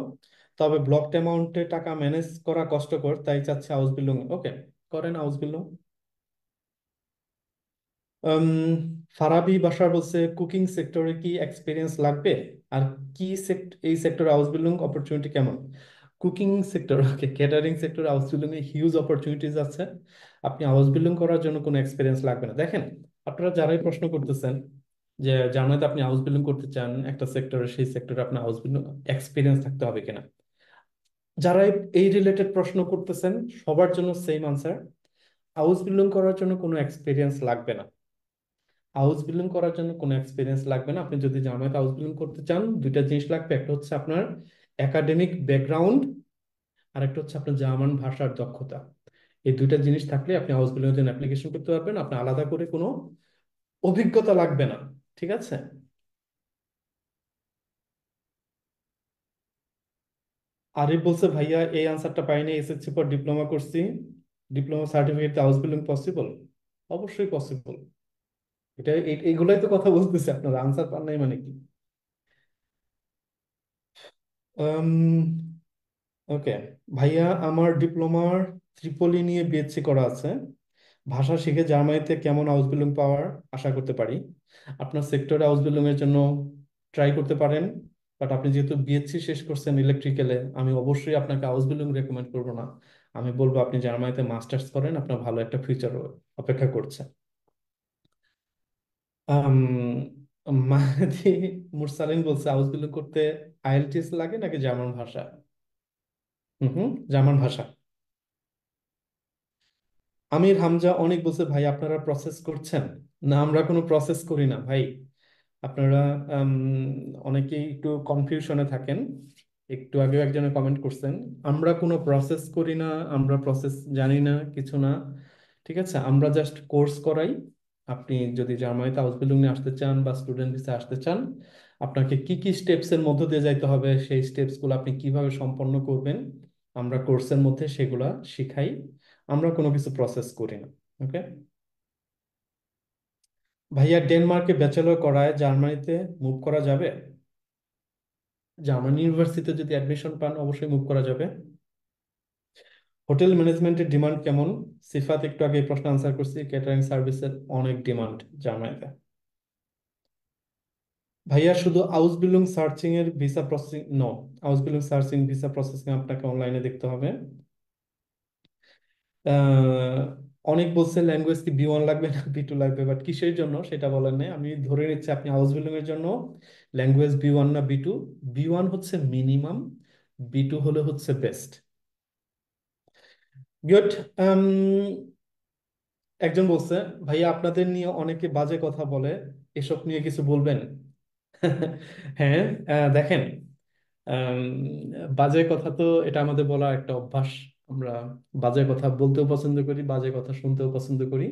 তবে ব্লকড অ্যামাউন্টে টাকা ম্যানেজ করা কষ্টকর, তাই চাচ্ছে হাউস বিল্ডিং। ওকে, করেন হাউস বিল্ডিং। আম, ফারাবি বাসার বলছে কুকিং সেক্টরে কি এক্সপিরিয়েন্স লাগবে, আর কি এই সেক্টরে হাউস বিল্ডিং অপরচুনিটি কেমন? Cooking sector, okay, catering sector house building a huge opportunities আছে। আপনি হাউস বিল্ডিং করার জন্য কোনো এক্সপিরিয়েন্স লাগবে না। দেখেন, আপনারা যারাই প্রশ্ন করতেছেন যে জার্মানিতে আপনি হাউস বিল্ডিং করতে চান একটা সেক্টরে, সেই সেক্টরে আপনার হাউস বিল্ডিং এক্সপিরিয়েন্স থাকতে হবে কিনা, যারা এই রিলেটেড প্রশ্ন করতেছেন সবার জন্য সেম আনসার, হাউস বিল্ডিং করার জন্য কোনো এক্সপিরিয়েন্স লাগবে না। হাউস বিল্ডিং করার জন্য কোনো এক্সপিরিয়েন্স লাগবে না। আপনি যদি জার্মানিতে হাউস বিল্ডিং করতে চান, দুইটা জিনিস লাগবে, একটা হচ্ছে আপনার একাডেমিক ব্যাকগ্রাউন্ড, আর একটা হচ্ছে আপনার জার্মান ভাষার দক্ষতা। এই দুইটা জিনিস থাকলে আপনি হাউস বিল্ডিং এর জন্য অ্যাপ্লিকেশন করতে পারবেন, আপনার আলাদা করে কোনো অভিজ্ঞতা লাগবে না। ঠিক আছে। আরিফ বলছে, ভাইয়া এই আনসারটা পাইনি, এসএসসি পর ডিপ্লোমা করছি, diploma certificate house building possible? অবশ্যই পসিবল। এইগুলাই তো কথা বলতেছে, আপনার আনসার পান নাই মানে কি? ওকে ভাইয়া, আমার ডিপ্লোমার ত্রিপলি নিয়ে বিএসসি করা আছে। ভাষা শিখে জার্মানিতে কেমন হাউস বিল্ডিং পাওয়ার আশা করতে পারি? আপনার সেক্টরে হাউস বিল্ডিং এর জন্য ট্রাই করতে পারেন। বাট আপনি যেহেতু বিএসসি শেষ করছেন ইলেকট্রিক্যালে, আমি অবশ্যই আপনাকে হাউস বিল্ডিং রেকমেন্ড করবো না। আমি বলবো আপনি জার্মানিতে মাস্টার্স করেন, আপনার ভালো একটা ফিউচার অপেক্ষা করছে। আম, মাহাদি মুরসালিন বলছে, হাউস বিল্ডিং করতে আইএলটিএস লাগে নাকি জার্মান ভাষা? হুম হুম, জার্মান ভাষা। আমির হামজা অনেক বলছে, ভাই আপনারা প্রসেস করছেন? না, আমরা কোনো প্রসেস করি না ভাই। আপনারা আম, অনেকেই একটু কনফিউশনে থাকেন। একটু আগেও একজনে কমেন্ট করছেন, আমরা কোনো প্রসেস করি না, আমরা প্রসেস জানি না, কিছু না। ঠিক আছে, আমরা জাস্ট কোর্স করাই। আপনি যদি জার্মানিতে হাউস বিল্ডিং নিয়ে আসতে চান বা স্টুডেন্ট ভিসা আসতে চান, আপনাকে কি কি স্টেপস এর মধ্য দিয়ে যাইতে হবে, সেই স্টেপস গুলো আপনি কিভাবে সম্পন্ন করবেন, আমরা কোর্সের মধ্যে সেগুলা শিখাই। আমরা কোনো কিছু প্রসেস করি না। ওকে ভাইয়া, ডেনমার্কে ব্যাচেলর করায় জার্মানিতে মুভ করা যাবে? জার্মান ইউনিভার্সিটিতে যদি অ্যাডমিশন পান অবশ্যই মুভ করা যাবে। হোটেল ম্যানেজমেন্টের ডিমান্ড কেমন? সিফাত একটু আগে এই প্রশ্ন আনসার করছি, ক্যাটারিং সার্ভিসের অনেক ডিমান্ড জার্মানিতে। ভাইয়া, শুধু হাউস বিল্ডিং সার্চিং এর visa processing no, house building searching visa processing আপনাকে অনলাইনে দেখতে হবে। আহ, অনেক বলছে ল্যাঙ্গুয়েজ কি বি ওয়ান লাগবে না বি টু লাগবে, বাট কিসের জন্য সেটা বলেন নাই। আমি ধরে নিচ্ছি আপনি হাউস বিল্ডিং এর জন্য ল্যাঙ্গুয়েজ বি ওয়ান না বি টু। বি ওয়ান হচ্ছে মিনিমাম, বি টু হলে হচ্ছে বেস্ট। গুড। একজন বলছে, ভাইয়া আপনাদের নিয়ে অনেকে বাজে কথা বলে, এসব নিয়ে কিছু বলবেন? হ্যাঁ, দেখেন, আম, বাজে কথা তো এটা আমাদের বলা একটা অভ্যাস। আমরা বাজে কথা বলতেও পছন্দ করি, বাজে কথা শুনতেও পছন্দ করি।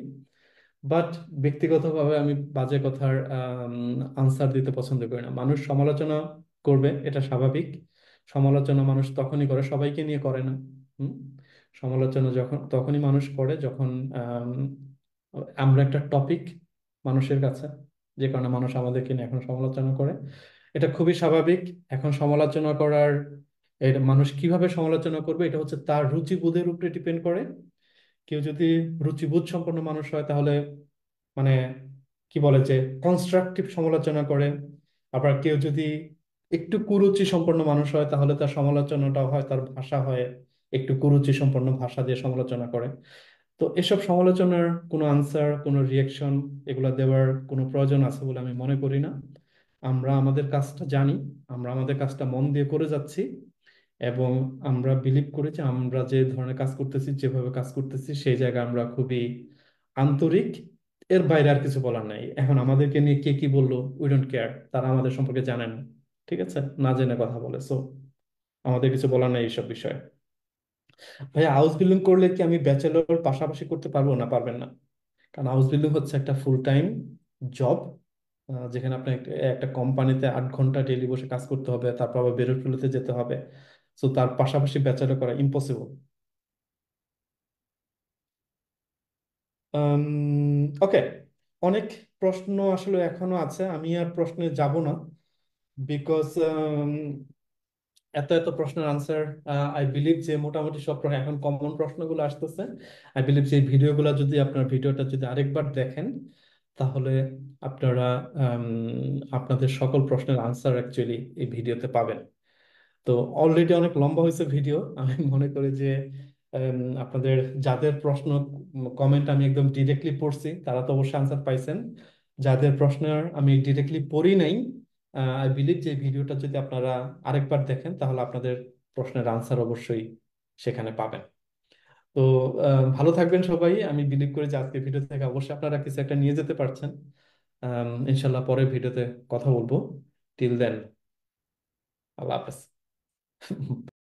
বাট ব্যক্তিগতভাবে আমি বাজে কথার আনসার দিতে পছন্দ করি না। মানুষ সমালোচনা করবে, এটা স্বাভাবিক। সমালোচনা মানুষ তখনই করে, সবাইকে নিয়ে করে না। হুম। সমালোচনা তখনই মানুষ করে যখন আম, আমরা একটা টপিক মানুষের কাছে, যে কারণে মানুষ আমাদেরকে নিয়ে এখন সমালোচনা করে। এটা খুবই স্বাভাবিক। এখন সমালোচনা করার, এটা মানুষ কিভাবে সমালোচনা করবে এটা হচ্ছে তার রুচিবোধের উপরে ডিপেন্ড করে। কেউ যদি রুচিবোধ সম্পন্ন মানুষ হয় তাহলে মানে কি বলে যে কনস্ট্রাকটিভ সমালোচনা করে। আবার কেউ যদি একটু কুরুচি সম্পন্ন মানুষ হয় তাহলে তার সমালোচনাটা হয়, তার ভাষা হয় একটু কুরুচি সম্পন্ন ভাষা দিয়ে সমালোচনা করে। তো এসব সমালোচনার কোনো আনসার, কোনো রিয়েকশন এগুলো দেওয়ার কোনো প্রয়োজন আছে বলে আমি মনে করি না। আমরা আমাদের কাজটা জানি, আমরা আমাদের কাজটা মন দিয়ে করে যাচ্ছি, এবং আমরা বিলিভ করি যে আমরা যে ধরনের কাজ করতেছি, যেভাবে কাজ করতেছি সেই জায়গায় আমরা খুবই আন্তরিক। এর বাইরে আর কিছু বলার নাই। এখন আমাদেরকে নিয়ে কে কি বললো, উই ডোন্ট কেয়ার, তারা আমাদের সম্পর্কে জানে না। ঠিক আছে, না জেনে কথা বলে, সো আমাদের কিছু বলার নাই এইসব বিষয়ে। ভাইয়া, হাউস বিল্ডিং করলে কি আমি ব্যাচেলর পাশাপাশি করতে পারবো? না, পারবেন না। কারণ হাউস বিল্ডিং হচ্ছে একটা ফুল টাইম জব, যেখানে আপনি একটা একটা কোম্পানিতে 8 ঘন্টা ডেইলি বসে কাজ করতে হবে, তারপর আবার বেরোতে যেতে হবে। তো তার পাশাপাশি ব্যাচেলর করা ইম্পসিবল। ওকে, অনেক প্রশ্ন আসলে এখনো আছে, আমি আর প্রশ্নে যাব না। বিকজ এত এত প্রশ্নের আনসার, আই বিলিভ যে মোটামুটি সব প্রশ্ন, এখন কমন প্রশ্নগুলো আসতেছে। আই বিলিভ যে ভিডিওগুলো যদি আপনার ভিডিওটা যদি আরেকবার দেখেন তাহলে আপনারা আপনাদের সকল প্রশ্নের আনসার অ্যাকচুয়ালি এই ভিডিওতে পাবেন। তো অলরেডি অনেক লম্বা হয়েছে ভিডিও, আমি মনে করি যে আপনাদের যাদের প্রশ্ন কমেন্ট আমি একদম ডিরেক্টলি পড়ছি তারা তো অবশ্যই আনসার পাইছেন। যাদের প্রশ্নের আমি ডিরেক্টলি পড়ি নাই, আই বিলিভ যে ভিডিওটা যদি আপনারা আরেকবার দেখেন তাহলে আপনাদের প্রশ্নের আনসার অবশ্যই সেখানে পাবেন। তো ভালো থাকবেন সবাই। আমি বিলিভ করি যে আজকে ভিডিও থেকে অবশ্যই আপনারা কিছু একটা নিয়ে যেতে পারছেন। ইনশাল্লাহ পরের ভিডিওতে কথা বলবো। টিল দেন, আল্লাহ হাফেজ।